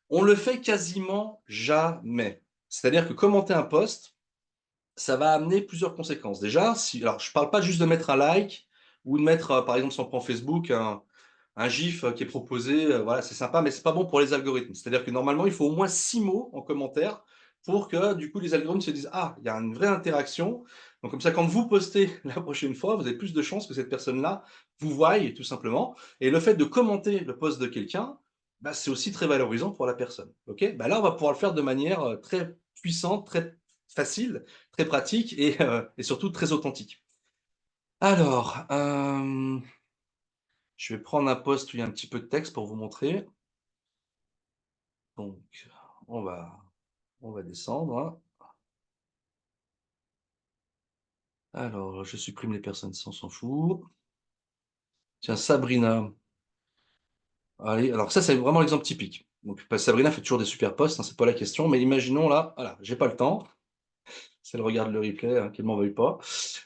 On le fait quasiment jamais. C'est-à-dire que commenter un post, ça va amener plusieurs conséquences. Déjà, alors je parle pas juste de mettre un like ou de mettre, par exemple, si on prend Facebook, un GIF qui est proposé, voilà, c'est sympa, mais c'est pas bon pour les algorithmes. C'est-à-dire que normalement, il faut au moins 6 mots en commentaire pour que, du coup, les algorithmes se disent: «Ah, il y a une vraie interaction». Donc comme ça, quand vous postez la prochaine fois, vous avez plus de chances que cette personne-là vous voie, tout simplement. Et le fait de commenter le post de quelqu'un, bah, c'est aussi très valorisant pour la personne. OK? Bah, là, on va pouvoir le faire de manière, très puissante, très facile, très pratique et surtout très authentique. Alors, je vais prendre un post où il y a un petit peu de texte pour vous montrer. Donc, on va on va descendre, hein. Alors, je supprime les personnes, ça on s'en fout. Tiens, Sabrina. Allez, alors ça, c'est vraiment l'exemple typique. Donc, Sabrina fait toujours des super posts, hein, c'est pas la question, mais imaginons là, voilà, j'ai pas le temps. Si elle regarde le replay, hein, qu'elle m'en veuille pas.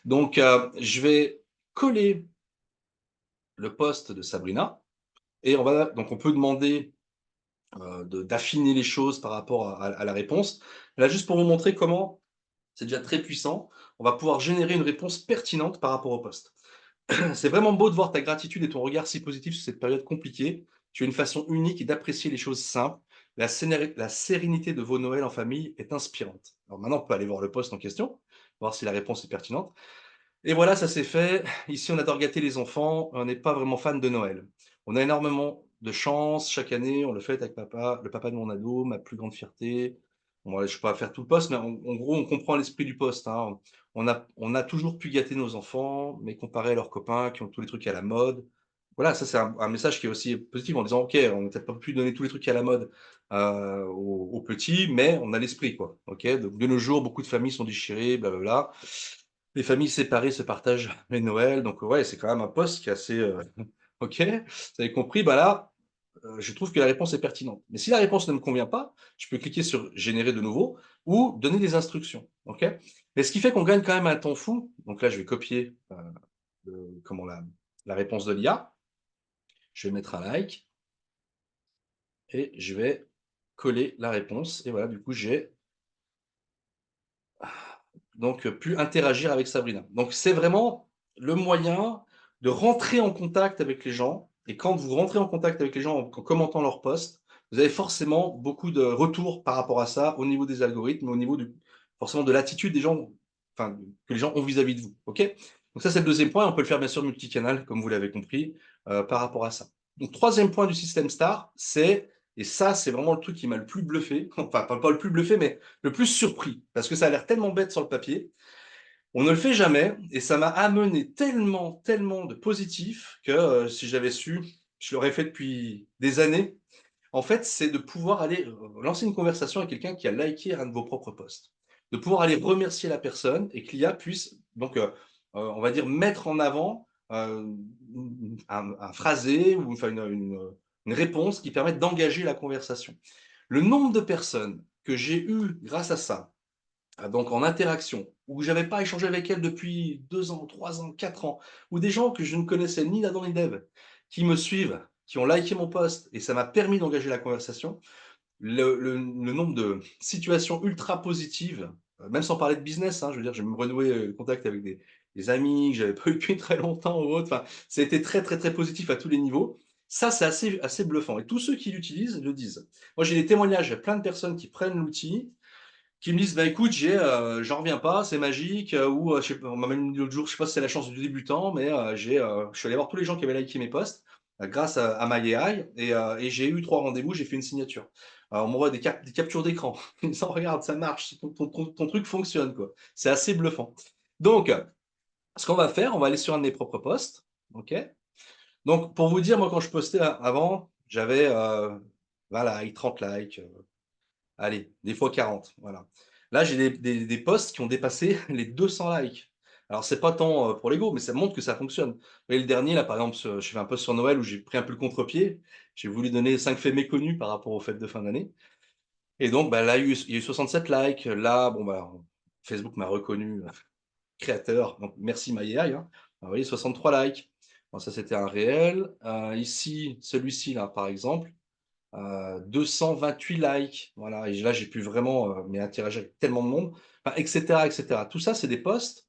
Donc, je vais coller le post de Sabrina et on peut demander d'affiner les choses par rapport à la réponse. Là, juste pour vous montrer comment c'est déjà très puissant, on va pouvoir générer une réponse pertinente par rapport au poste. C'est vraiment beau de voir ta gratitude et ton regard si positif sur cette période compliquée. Tu as une façon unique d'apprécier les choses simples. La sérénité de vos Noëls en famille est inspirante. Alors maintenant, on peut aller voir le poste en question, voir si la réponse est pertinente. Et voilà, ça c'est fait. Ici, on adore gâter les enfants, on n'est pas vraiment fan de Noël. On a énormément de chance, chaque année, on le fête avec papa, le papa de mon ado, ma plus grande fierté. Bon, ouais, je ne vais pas faire tout le post, mais en gros, on comprend l'esprit du post, hein. On a toujours pu gâter nos enfants, mais comparé à leurs copains qui ont tous les trucs à la mode. Voilà, ça c'est un message qui est aussi positif en disant: «OK, on n'a peut-être pas pu donner tous les trucs à la mode, aux petits, mais on a l'esprit, quoi». OK? Donc de nos jours, beaucoup de familles sont déchirées, blablabla. Les familles séparées se partagent les Noëls, donc ouais, c'est quand même un poste qui est assez, OK, vous avez compris, bah là, je trouve que la réponse est pertinente. Mais si la réponse ne me convient pas, je peux cliquer sur «Générer de nouveau» ou donner des instructions, OK? Mais ce qui fait qu'on gagne quand même un temps fou, donc là, je vais copier, la réponse de l'IA. Je vais mettre un like et je vais coller la réponse et voilà, du coup, j'ai donc pu interagir avec Sabrina. Donc c'est vraiment le moyen de rentrer en contact avec les gens et quand vous rentrez en contact avec les gens en commentant leurs posts, vous avez forcément beaucoup de retours par rapport à ça au niveau des algorithmes, au niveau du forcément de l'attitude des gens, enfin que les gens ont vis-à-vis de vous, OK? Donc ça c'est le deuxième point, on peut le faire bien sûr multicanal comme vous l'avez compris, par rapport à ça. Donc troisième point du système star, c'est et ça c'est vraiment le truc qui m'a le plus bluffé, enfin pas le plus bluffé mais le plus surpris, parce que ça a l'air tellement bête sur le papier. On ne le fait jamais et ça m'a amené tellement, tellement de positif que si j'avais su, je l'aurais fait depuis des années. En fait, c'est de pouvoir aller lancer une conversation avec quelqu'un qui a liké un de vos propres posts. De pouvoir aller remercier la personne et que l'IA puisse donc, on va dire mettre en avant un phrasé ou enfin une réponse qui permette d'engager la conversation. Le nombre de personnes que j'ai eu grâce à ça, donc en interaction, où j'avais pas échangé avec elle depuis 2 ans, 3 ans, 4 ans, ou des gens que je ne connaissais ni d'Adam ni d'Ève, qui me suivent, qui ont liké mon post et ça m'a permis d'engager la conversation. Le nombre de situations ultra positives, même sans parler de business, hein, je veux dire, j'ai même renoué, contact avec des amis que j'avais pas eu depuis très longtemps ou autre, enfin, ça a été très, très, très positif à tous les niveaux. Ça, c'est assez bluffant et tous ceux qui l'utilisent le disent. Moi, j'ai des témoignages, il y a plein de personnes qui prennent l'outil qui me disent: «Bah, écoute, j'en reviens pas, c'est magique», ou, je sais pas, on m'a même dit l'autre jour, je sais pas si c'est la chance du débutant, mais, je suis allé voir tous les gens qui avaient liké mes posts, grâce à My AI et j'ai eu 3 rendez-vous, j'ai fait une signature. On m'envoie des captures d'écran, en disant: «Regarde, ça marche, ton truc fonctionne, quoi». C'est assez bluffant. Donc, ce qu'on va faire, on va aller sur un de mes propres posts, OK? Donc pour vous dire, moi, quand je postais avant, j'avais, 20 likes, 30 likes, allez, des fois 40, voilà. Là, j'ai des posts qui ont dépassé les 200 likes. Alors c'est pas tant, pour l'ego, mais ça montre que ça fonctionne. Vous voyez le dernier là, par exemple, je fais un post sur Noël où j'ai pris un peu le contre-pied. J'ai voulu donner 5 faits méconnus par rapport aux fêtes de fin d'année et donc bah, là, il y a eu 67 likes. Là, bon, bah, Facebook m'a reconnu, créateur, donc merci MyAI, hein. Vous voyez 63 likes. Bon ça, c'était un réel. Ici, celui-ci là, par exemple, 228 likes, voilà et là, j'ai pu vraiment, mais interagir avec tellement de monde, enfin et cetera et cetera. Tout ça, c'est des posts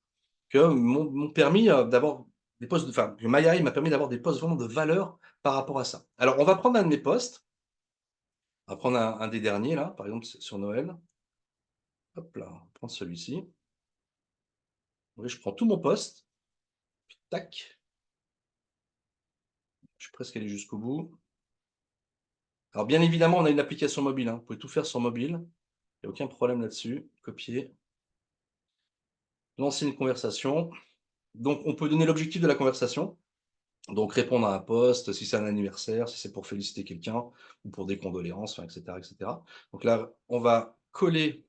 que m'ont permis, d'avoir des posts enfin, que My AI m'a permis d'avoir des posts vraiment de valeur par rapport à ça. Alors, on va prendre un de mes posts, on va prendre un des derniers là, par exemple, sur Noël. Hop là, on va prendre celui-ci. Vous voyez, je prends tout mon post, puis tac, je suis presque allé jusqu'au bout. Alors bien évidemment, on a une application mobile, hein, vous pouvez tout faire sur mobile, il y a aucun problème là-dessus. Copier, lancer une conversation. Donc, on peut donner l'objectif de la conversation. Donc, répondre à un post, si c'est un anniversaire, si c'est pour féliciter quelqu'un ou pour des condoléances, enfin, et cetera, et cetera. Donc là, on va coller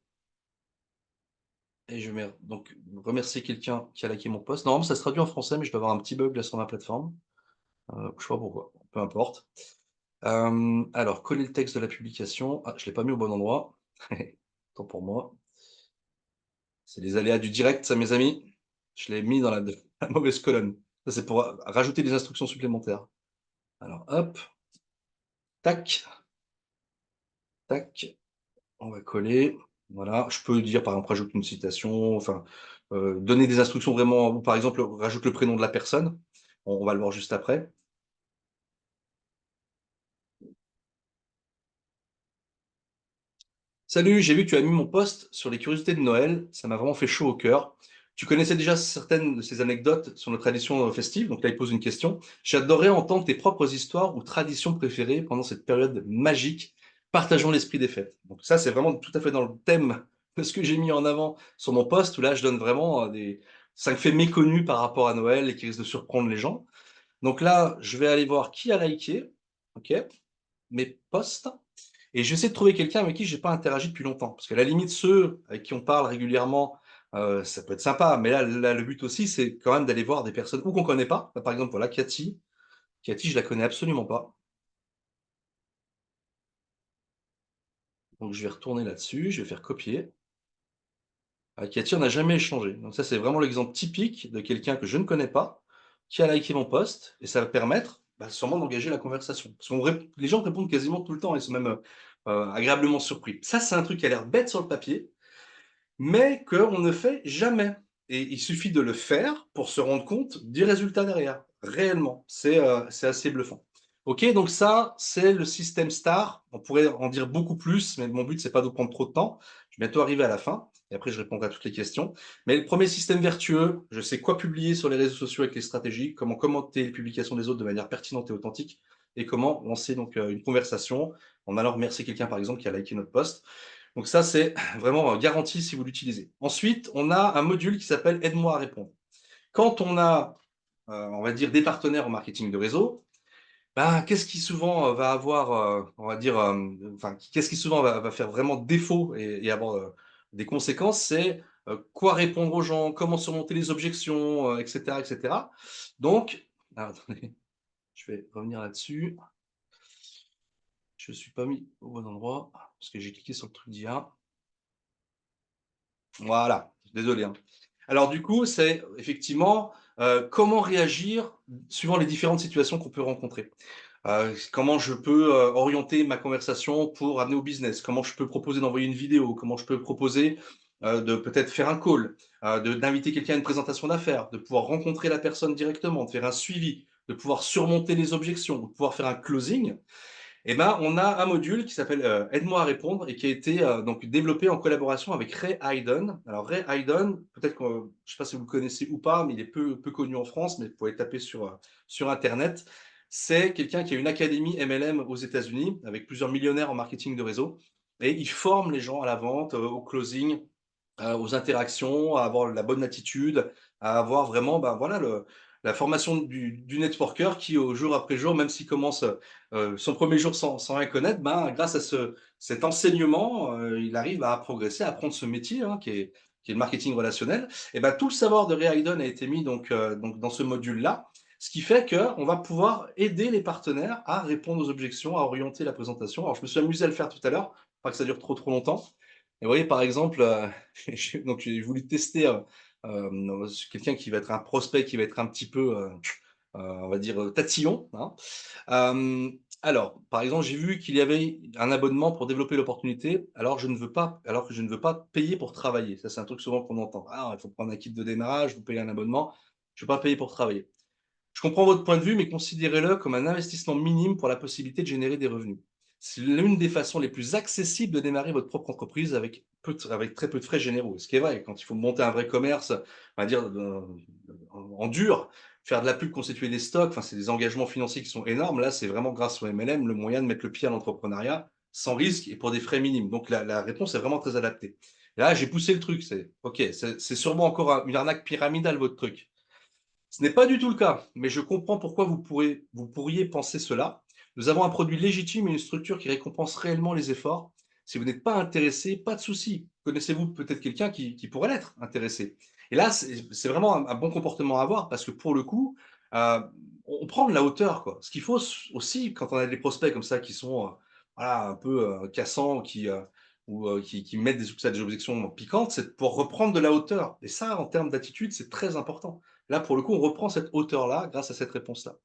et je vais donc remercier quelqu'un qui a liké mon post. Normalement, ça se traduit en français, mais je dois avoir un petit bug là sur ma plateforme. Je sais pas pourquoi, peu importe. Alors, coller le texte de la publication. Ah, je l'ai pas mis au bon endroit. Tant pour moi. C'est les aléas du direct, ça, mes amis. Je l'ai mis dans la mauvaise colonne. Ça, c'est pour rajouter des instructions supplémentaires. Alors hop, tac, tac, on va coller. Voilà, je peux dire par exemple rajoute une citation, enfin, donner des instructions vraiment ou par exemple rajoute le prénom de la personne. On va le voir juste après. Salut, j'ai vu que tu as mis mon post sur les curiosités de Noël, ça m'a vraiment fait chaud au cœur. Tu connaissais déjà certaines de ces anecdotes sur nos traditions festives, donc là il pose une question. J'adorerais entendre tes propres histoires ou traditions préférées pendant cette période magique, partageons l'esprit des fêtes. Donc ça, c'est vraiment tout à fait dans le thème de ce que j'ai mis en avant sur mon post, où là je donne vraiment des 5 faits méconnus par rapport à Noël et qui risquent de surprendre les gens. Donc là, je vais aller voir qui a liké, ok, mes posts. Et j'essaie de trouver quelqu'un avec qui j'ai pas interagi depuis longtemps. Parce qu'à la limite, ceux avec qui on parle régulièrement, ça peut être sympa, mais là, le but aussi, c'est quand même d'aller voir des personnes ou qu'on connaît pas. Bah, par exemple, voilà, Cathy. Cathy, je la connais absolument pas. Donc je vais retourner là-dessus, je vais faire copier. Cathy, on n'a jamais échangé. Donc ça, c'est vraiment l'exemple typique de quelqu'un que je ne connais pas, qui a liké mon post, et ça va permettre, bah, sûrement d'engager la conversation. Parce qu'on les gens répondent quasiment tout le temps, ils sont même, agréablement surpris. Ça, c'est un truc qui a l'air bête sur le papier, mais qu'on ne fait jamais. Et il suffit de le faire pour se rendre compte du résultat derrière, réellement. C'est assez bluffant. OK, donc ça, c'est le système STAR. On pourrait en dire beaucoup plus, mais mon but, c'est pas de prendre trop de temps. Je vais bientôt arriver à la fin et après je répondrai à toutes les questions. Mais le premier système vertueux, je sais quoi publier sur les réseaux sociaux avec les stratégies, comment commenter les publications des autres de manière pertinente et authentique et comment lancer donc, une conversation en allant remercier quelqu'un, par exemple, qui a liké notre post. Donc ça, c'est vraiment garanti si vous l'utilisez. Ensuite, on a un module qui s'appelle «Aide-moi à répondre». Quand on a, on va dire des partenaires en marketing de réseau, ben, qu'est-ce qui souvent, va avoir, on va dire, enfin, qu'est-ce qui souvent va faire vraiment défaut et avoir, des conséquences? C'est, quoi répondre aux gens? Comment surmonter les objections? Et cetera, et cetera. Donc alors attendez, je vais revenir là-dessus. Je ne suis pas mis au bon endroit parce que j'ai cliqué sur le truc d'IA. Voilà, désolé, hein. Alors du coup, c'est effectivement, comment réagir suivant les différentes situations qu'on peut rencontrer. Comment je peux, orienter ma conversation pour amener au business? Comment je peux proposer d'envoyer une vidéo? Comment je peux proposer, de peut-être faire un call, de d'inviter quelqu'un à une présentation d'affaires, de pouvoir rencontrer la personne directement, de faire un suivi, de pouvoir surmonter les objections, de pouvoir faire un closing. Eh ben, on a un module qui s'appelle, «Aide-moi à répondre» et qui a été, donc développé en collaboration avec Ray Hayden. Alors Ray Hayden, peut-être que, je ne sais pas si vous le connaissez ou pas, mais il est peu connu en France, mais vous pouvez taper sur internet. C'est quelqu'un qui a une académie MLM aux États-Unis, avec plusieurs millionnaires en marketing de réseau et il forme les gens à la vente, au closing, aux interactions, à avoir la bonne attitude, à avoir vraiment, ben, voilà, la formation du networker qui, au jour après jour, même s'il commence, son premier jour sans rien connaître, ben, grâce à cet enseignement, il arrive à progresser, à apprendre ce métier, hein, qui est le marketing relationnel. Et ben, tout le savoir de Ray Hayden a été mis donc dans ce module-là, ce qui fait qu'on va pouvoir aider les partenaires à répondre aux objections, à orienter la présentation. Alors je me suis amusé à le faire tout à l'heure, pas que ça dure trop longtemps. Et vous voyez, par exemple, j'ai voulu tester, quelqu'un qui va être un prospect, qui va être un petit peu, on va dire, tatillon, hein. Alors, par exemple, j'ai vu qu'il y avait un abonnement pour développer l'opportunité, alors que je ne veux pas payer pour travailler. Ça, c'est un truc souvent qu'on entend: «Ah, il faut prendre un kit de démarrage, vous payez un abonnement, je ne veux pas payer pour travailler». Je comprends votre point de vue, mais considérez-le comme un investissement minime pour la possibilité de générer des revenus. C'est l'une des façons les plus accessibles de démarrer votre propre entreprise avec très peu de frais généraux. Ce qui est vrai, quand il faut monter un vrai commerce, on va dire, en dur, faire de la pub, constituer des stocks, enfin, c'est des engagements financiers qui sont énormes. Là, c'est vraiment grâce au MLM le moyen de mettre le pied à l'entrepreneuriat sans risque et pour des frais minimes. Donc la réponse est vraiment très adaptée. Là, j'ai poussé le truc. C'est OK, c'est sûrement encore une arnaque pyramidale, votre truc. Ce n'est pas du tout le cas, mais je comprends pourquoi vous pourriez penser cela. Nous avons un produit légitime et une structure qui récompense réellement les efforts. Si vous n'êtes pas intéressé, pas de souci. Connaissez-vous peut-être quelqu'un qui pourrait l'être intéressé? Et là, c'est vraiment un bon comportement à avoir parce que pour le coup, on prend de la hauteur, quoi. Ce qu'il faut aussi quand on a des prospects comme ça qui sont, voilà, un peu, cassants, qui mettent des objections piquantes, c'est de pouvoir reprendre de la hauteur. Et ça, en termes d'attitude, c'est très important. Là, pour le coup, on reprend cette hauteur-là grâce à cette réponse-là.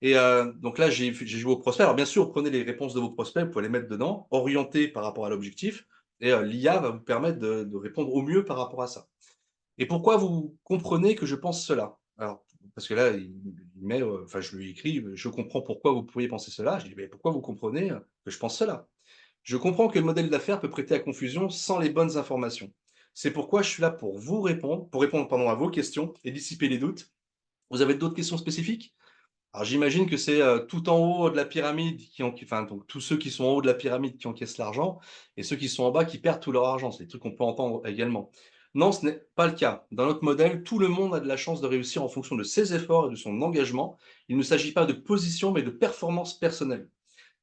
Et donc là, j'ai joué au prospect. Alors bien sûr, prenez les réponses de vos prospects, vous pouvez les mettre dedans, orientées par rapport à l'objectif et l'IA va vous permettre de répondre au mieux par rapport à ça. Et pourquoi vous comprenez que je pense cela? Alors, parce que là, il met, enfin, je lui ai écrit: «Je comprends pourquoi vous pourriez penser cela». Je dis: «Mais pourquoi vous comprenez, que je pense cela?» «Je comprends que le modèle d'affaires peut prêter à confusion sans les bonnes informations. C'est pourquoi je suis là pour vous répondre, pour répondre, pardon, à vos questions et dissiper les doutes. Vous avez d'autres questions spécifiques? Alors j'imagine que c'est, tout en haut de la pyramide enfin donc tous ceux qui sont en haut de la pyramide qui encaissent l'argent et ceux qui sont en bas qui perdent tout leur argent. C'est des trucs qu'on peut entendre également. Non, ce n'est pas le cas. Dans notre modèle, tout le monde a de la chance de réussir en fonction de ses efforts et de son engagement. Il ne s'agit pas de position, mais de performance personnelle.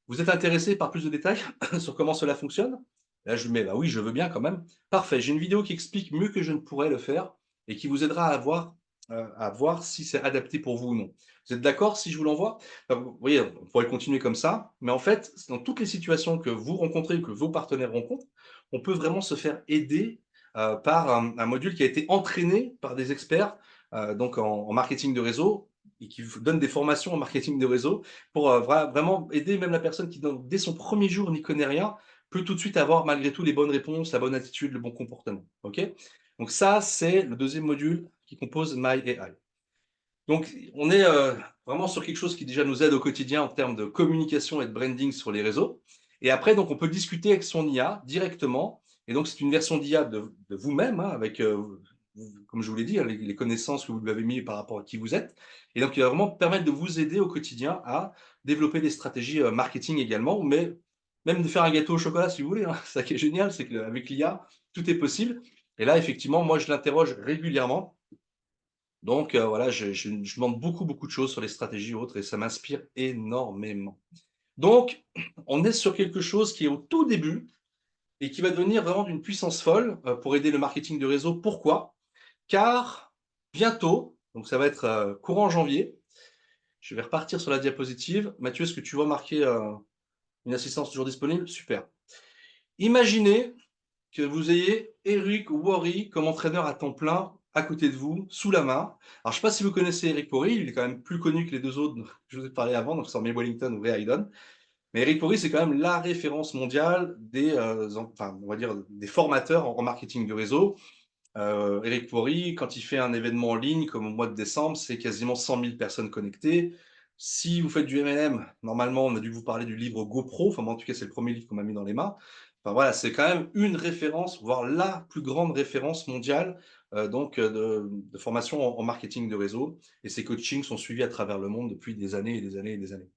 Vous êtes intéressé par plus de détails sur comment cela fonctionne? Là, je mets: «Bah oui, je veux bien quand même». Parfait, j'ai une vidéo qui explique mieux que je ne pourrais le faire et qui vous aidera à voir si c'est adapté pour vous ou non. Vous êtes d'accord si je vous l'envoie? Vous voyez, on pourrait continuer comme ça, mais en fait, dans toutes les situations que vous rencontrez ou que vos partenaires rencontrent, on peut vraiment se faire aider, par un module qui a été entraîné par des experts, donc en marketing de réseau et qui vous donne des formations en marketing de réseau pour, vraiment aider même la personne qui donc dès son premier jour n'y connaît rien, peut tout de suite avoir malgré tout les bonnes réponses, la bonne attitude, le bon comportement. OK? Donc ça, c'est le deuxième module qui compose My AI. Donc on est, vraiment sur quelque chose qui déjà nous aide au quotidien en termes de communication et de branding sur les réseaux et après donc on peut discuter avec son IA directement et donc c'est une version d'IA de vous-même, hein, avec, comme je vous l'ai dit, hein, les connaissances que vous lui avez mis par rapport à qui vous êtes et donc il va vraiment permettre de vous aider au quotidien à développer des stratégies, marketing également, mais même de faire un gâteau au chocolat si vous voulez, hein. C'est ça qui est génial, c'est qu'avec l'IA, tout est possible et là effectivement, moi je l'interroge régulièrement donc voilà, je demande beaucoup, beaucoup de choses sur les stratégies et autres et ça m'inspire énormément. Donc on est sur quelque chose qui est au tout début et qui va devenir vraiment d'une puissance folle, pour aider le marketing de réseau. Pourquoi? Car bientôt, donc ça va être, courant janvier, je vais repartir sur la diapositive. Mathieu, est-ce que tu vois marqué, une assistance toujours disponible? Super. Imaginez que vous ayez Eric Worre comme entraîneur à temps plein à côté de vous, sous la main. Alors, je ne sais pas si vous connaissez Eric Worre, il est quand même plus connu que les 2 autres dont je vous ai parlé avant, donc Stormy Wellington ou Ray Hayden. Mais Eric Worre, c'est quand même la référence mondiale des, enfin, on va dire, des formateurs en marketing de réseau. Eric Worre, quand il fait un événement en ligne, comme au mois de décembre, c'est quasiment 100 000 personnes connectées. Si vous faites du MLM, normalement, on a dû vous parler du livre GoPro. Enfin, moi, en tout cas, c'est le premier livre qu'on m'a mis dans les mains. Enfin, voilà, c'est quand même une référence, voire la plus grande référence mondiale, donc, de formation en marketing de réseau. Et ses coachings sont suivis à travers le monde depuis des années et des années et des années.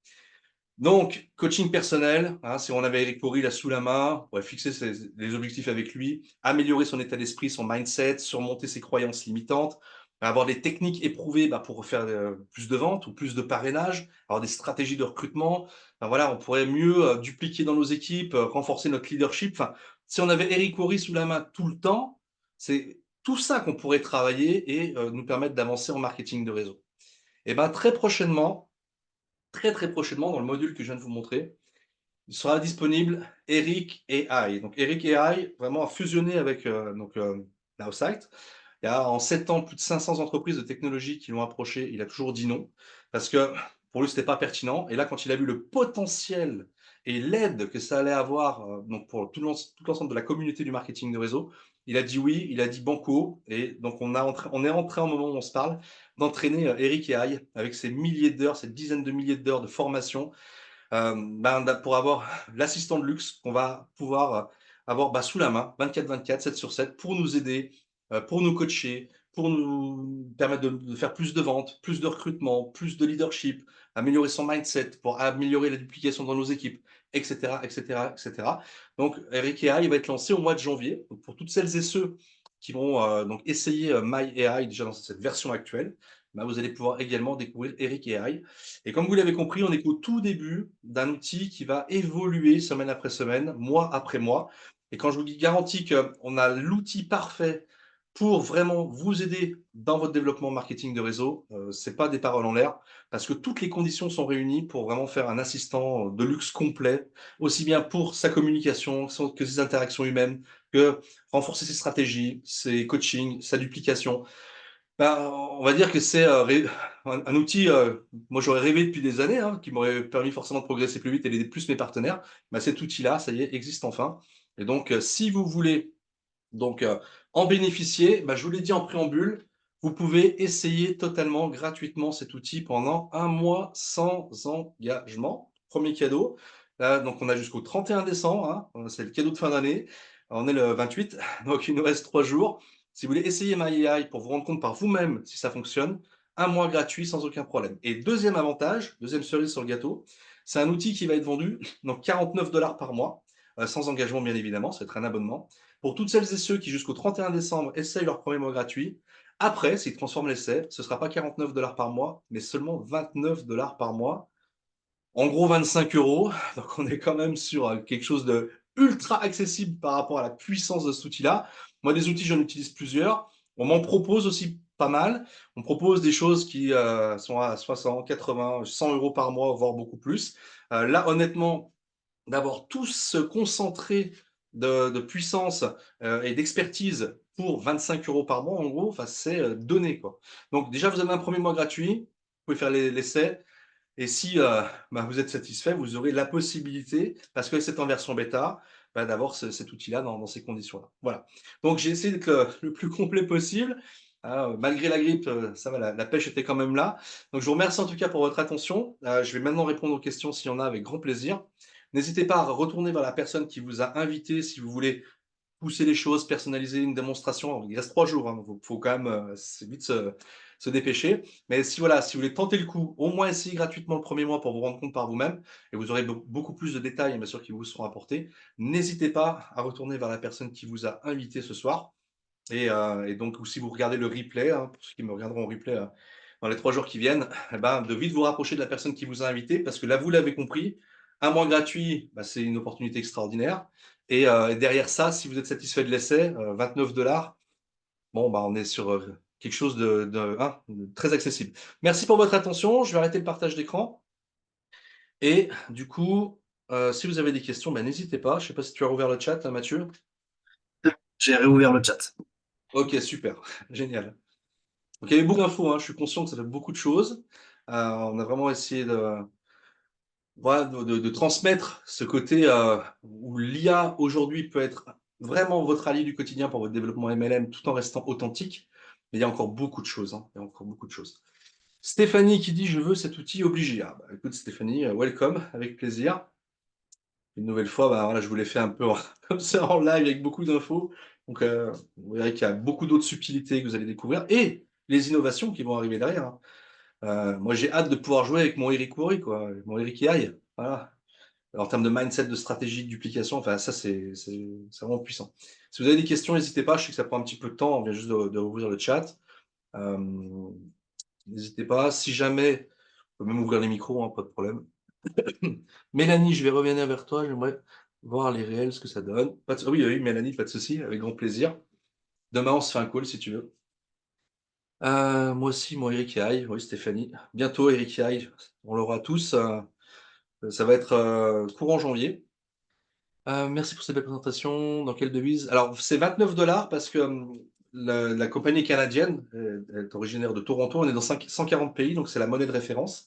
Donc, coaching personnel, hein, si on avait Eric Porry là sous la main, on pourrait fixer les objectifs avec lui, améliorer son état d'esprit, son mindset, surmonter ses croyances limitantes, avoir des techniques éprouvées pour faire plus de ventes ou plus de parrainage, avoir des stratégies de recrutement. Enfin, voilà, on pourrait mieux dupliquer dans nos équipes, renforcer notre leadership. Enfin, si on avait Eric Porry sous la main tout le temps, c'est tout ça qu'on pourrait travailler et nous permettre d'avancer en marketing de réseau. Et ben très prochainement, très, très prochainement, dans le module que je viens de vous montrer, il sera disponible Eric AI. Donc Eric AI, vraiment a fusionné avec Nowsite. Il y a en 7 ans plus de 500 entreprises de technologie qui l'ont approché. Il a toujours dit non parce que pour lui, c'était pas pertinent. Et là, quand il a vu le potentiel et l'aide que ça allait avoir donc pour tout l'ensemble de la communauté du marketing de réseau, il a dit oui, il a dit banco. Et donc on est entré au moment où on se parle d'entraîner Eric AI avec ses milliers d'heures, ses dizaines de milliers d'heures de formation pour avoir l'assistant de luxe qu'on va pouvoir avoir sous la main, 24/24, 7 sur 7, pour nous aider, pour nous coacher, pour nous permettre de faire plus de ventes, plus de recrutement, plus de leadership, améliorer son mindset, pour améliorer la duplication dans nos équipes, etc., etc., etc. Donc, Eric AI, il va être lancé au mois de janvier. Donc, pour toutes celles et ceux qui vont donc essayer My AI déjà dans cette version actuelle, vous allez pouvoir également découvrir Eric AI. Et comme vous l'avez compris, on n'est qu'au tout début d'un outil qui va évoluer semaine après semaine, mois après mois. Et quand je vous dis garantie qu'on a l'outil parfait pour vraiment vous aider dans votre développement marketing de réseau, c'est pas des paroles en l'air, parce que toutes les conditions sont réunies pour vraiment faire un assistant de luxe complet, aussi bien pour sa communication que ses interactions humaines, que renforcer ses stratégies, ses coachings, sa duplication. On va dire que c'est, un outil, moi j'aurais rêvé depuis des années, hein, qui m'aurait permis forcément de progresser plus vite et d'aider plus mes partenaires. Cet outil-là, ça y est, existe enfin et donc si vous voulez donc en bénéficier, je vous l'ai dit en préambule, vous pouvez essayer totalement gratuitement cet outil pendant un mois sans engagement. Premier cadeau. Là, donc on a jusqu'au 31 décembre, hein, c'est le cadeau de fin d'année. On est le 28, donc il nous reste 3 jours. Si vous voulez essayer My AI pour vous rendre compte par vous-même si ça fonctionne, un mois gratuit sans aucun problème. Et deuxième avantage, deuxième cerise sur le gâteau, c'est un outil qui va être vendu donc 49 $ par mois, sans engagement bien évidemment, ça va être un abonnement. Pour toutes celles et ceux qui jusqu'au 31 décembre essayent leur premier mois gratuit, après, s'ils transforment l'essai, ce ne sera pas 49 $ par mois, mais seulement 29 $ par mois. En gros 25 €, donc on est quand même sur, quelque chose de ultra accessible par rapport à la puissance de cet outil-là. Moi, des outils, j'en utilise plusieurs. On m'en propose aussi pas mal. On propose des choses qui, sont à 60, 80, 100 € par mois, voire beaucoup plus. Là, honnêtement, d'avoir tout ce concentré de puissance, et d'expertise pour 25 € par mois, en gros, enfin, c'est, donné, quoi. Donc déjà, vous avez un premier mois gratuit, vous pouvez faire l'essai. Et si, bah, vous êtes satisfait, vous aurez la possibilité, parce que c'est en version bêta, bah, d'avoir cet outil-là dans ces conditions-là. Voilà. Donc j'ai essayé d'être le plus complet possible. Malgré la grippe, ça va, la pêche était quand même là. Donc je vous remercie en tout cas pour votre attention. Je vais maintenant répondre aux questions s'il y en a avec grand plaisir. N'hésitez pas à retourner vers la personne qui vous a invité si vous voulez pousser les choses, personnaliser une démonstration. Il reste 3 jours, hein, donc faut quand même, c'est vite se dépêcher. Mais si voilà, si vous voulez tenter le coup, au moins essayer gratuitement le premier mois pour vous rendre compte par vous-même et vous aurez beaucoup plus de détails, bien sûr, qui vous seront apportés. N'hésitez pas à retourner vers la personne qui vous a invité ce soir et donc ou si vous regardez le replay, hein, pour ceux qui me regarderont en replay, dans les 3 jours qui viennent, et ben, de vite vous rapprocher de la personne qui vous a invité parce que là, vous l'avez compris, un mois gratuit, bah, c'est une opportunité extraordinaire et derrière ça, si vous êtes satisfait de l'essai, 29 $, bon, bah, on est sur, quelque chose de très accessible. Merci pour votre attention, je vais arrêter le partage d'écran et du coup, si vous avez des questions, bah, n'hésitez pas. Je ne sais pas si tu as rouvert le chat, Mathieu? J'ai réouvert le chat. OK, super, génial. Donc il y avait beaucoup d'infos, hein, je suis conscient que ça fait beaucoup de choses. On a vraiment essayé de voilà, de transmettre ce côté, où l'IA aujourd'hui peut être vraiment votre allié du quotidien pour votre développement MLM tout en restant authentique. Mais il y a encore beaucoup de choses, hein, il y a encore beaucoup de choses. Stéphanie qui dit: «Je veux cet outil obligé». Ah bah, écoute Stéphanie, welcome, avec plaisir. Une nouvelle fois, bah, voilà, je vous l'ai fait un peu en comme ça en live avec beaucoup d'infos. Donc, vous verrez qu'il y a beaucoup d'autres subtilités que vous allez découvrir et les innovations qui vont arriver derrière, hein. Moi, j'ai hâte de pouvoir jouer avec mon Eric Worre, quoi, mon Eric AI, voilà. En termes de mindset, de stratégie, de duplication, enfin ça, c'est vraiment puissant. Si vous avez des questions, n'hésitez pas, je sais que ça prend un petit peu de temps, on vient juste de rouvrir le chat. Hem, N'hésitez pas. Si jamais on peut même ouvrir les micros, hein, pas de problème. Mélanie, je vais revenir vers toi, j'aimerais voir les réels, ce que ça donne. Pas de oui, oui, Mélanie, pas de souci, avec grand plaisir. Demain, on se fait un call si tu veux. Moi aussi, mon Eric AI, oui Stéphanie. Bientôt Eric AI, on l'aura tous, ça va être, courant janvier. Merci pour cette belle présentation. Dans quelle devise? Alors, c'est 29 $ parce que, la compagnie canadienne, elle est originaire de Toronto. On est dans 140 pays, donc c'est la monnaie de référence.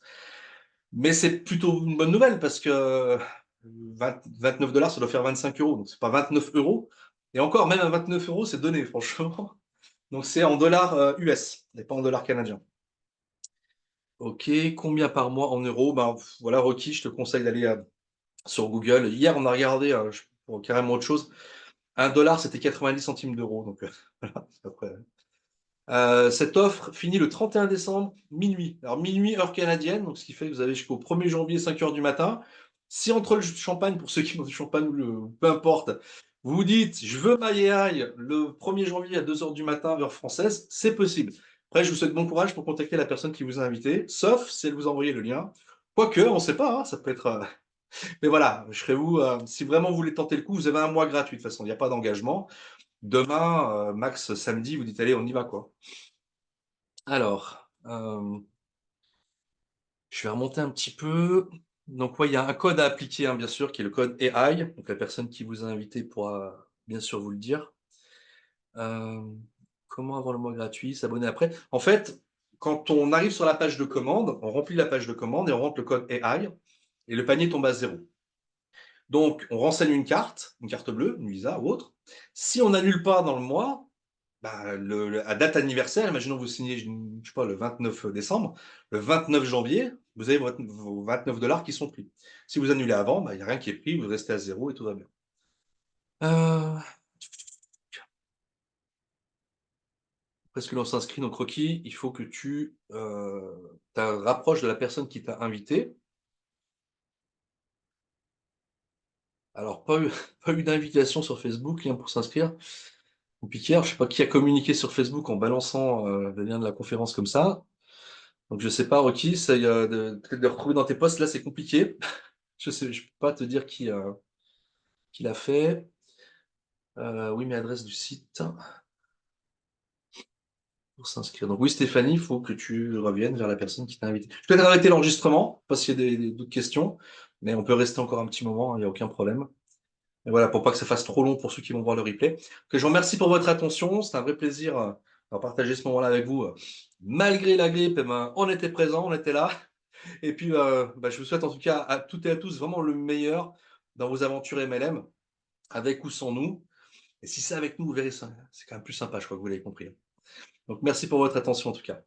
Mais c'est plutôt une bonne nouvelle parce que 29 $, ça doit faire 25 €, donc c'est pas 29 euros. Et encore, même à 29 €, c'est donné, franchement. Donc c'est en dollars, US et pas en dollars canadiens. OK, combien par mois en euros? Ben, voilà, Rocky, je te conseille d'aller, sur Google. Hier, on a regardé, pour carrément autre chose. 1 $, c'était 90 centimes d'euros, donc voilà, c'est à peu près. Cette offre finit le 31 décembre, minuit. Alors minuit, heure canadienne, donc ce qui fait que vous avez jusqu'au 1er janvier, 5 heures du matin. Si entre le champagne, pour ceux qui boivent du champagne ou peu importe, vous vous dites: «Je veux ma AI le 1er janvier à 2 heures du matin, heure française», c'est possible. Après, je vous souhaite bon courage pour contacter la personne qui vous a invité, sauf si elle vous a envoyé le lien. Quoique, on ne sait pas, hein, ça peut être, mais voilà, je serai vous, si vraiment vous voulez tenter le coup, vous avez un mois gratuit de toute façon, il n'y a pas d'engagement. Demain, max samedi, vous dites: «Allez, on y va, quoi». Alors, je vais remonter un petit peu. Donc ouais, il y a un code à appliquer, hein, bien sûr, qui est le code AI. Donc la personne qui vous a invité pourra bien sûr vous le dire. Hem, Comment avoir le mois gratuit? S'abonner après? En fait, quand on arrive sur la page de commande, on remplit la page de commande et on rentre le code AI et le panier tombe à 0. Donc on renseigne une carte bleue, une Visa ou autre. Si on n'annule pas dans le mois, bah, à date anniversaire, imaginons vous signez, je sais pas, le 29 décembre, le 29 janvier, vous avez vos 29 $ qui sont pris. Si vous annulez avant, bah, il y a rien qui est pris, vous restez à 0 et tout va bien. Heu, Parce que l'on s'inscrit, donc Rocky, il faut que tu te rapproches de la personne qui t'a invité. Alors, pas eu, pas eu d'invitation sur Facebook, lien pour s'inscrire. Compliqué. Alors, je sais pas qui a communiqué sur Facebook en balançant le lien de la conférence comme ça. Donc, je sais pas, Rocky, ça, peut-être de retrouver dans tes posts, là, c'est compliqué. Je peux pas te dire qui l'a fait. Oui, mais adresse du site pour s'inscrire. Donc, oui, Stéphanie, il faut que tu reviennes vers la personne qui t'a invité. Je peux peut-être arrêter l'enregistrement, pas s'il y a d'autres questions, mais on peut rester encore un petit moment, il n'y a aucun problème. Et voilà, pour pas que ça fasse trop long pour ceux qui vont voir le replay. Que je vous remercie pour votre attention. C'est un vrai plaisir de partager ce moment-là avec vous. Malgré la grippe, eh ben, on était présent, on était là. Et puis, je vous souhaite en tout cas à toutes et à tous vraiment le meilleur dans vos aventures MLM, avec ou sans nous. Et si c'est avec nous, vous verrez ça, c'est quand même plus sympa, je crois que vous l'avez compris. Donc, merci pour votre attention en tout cas.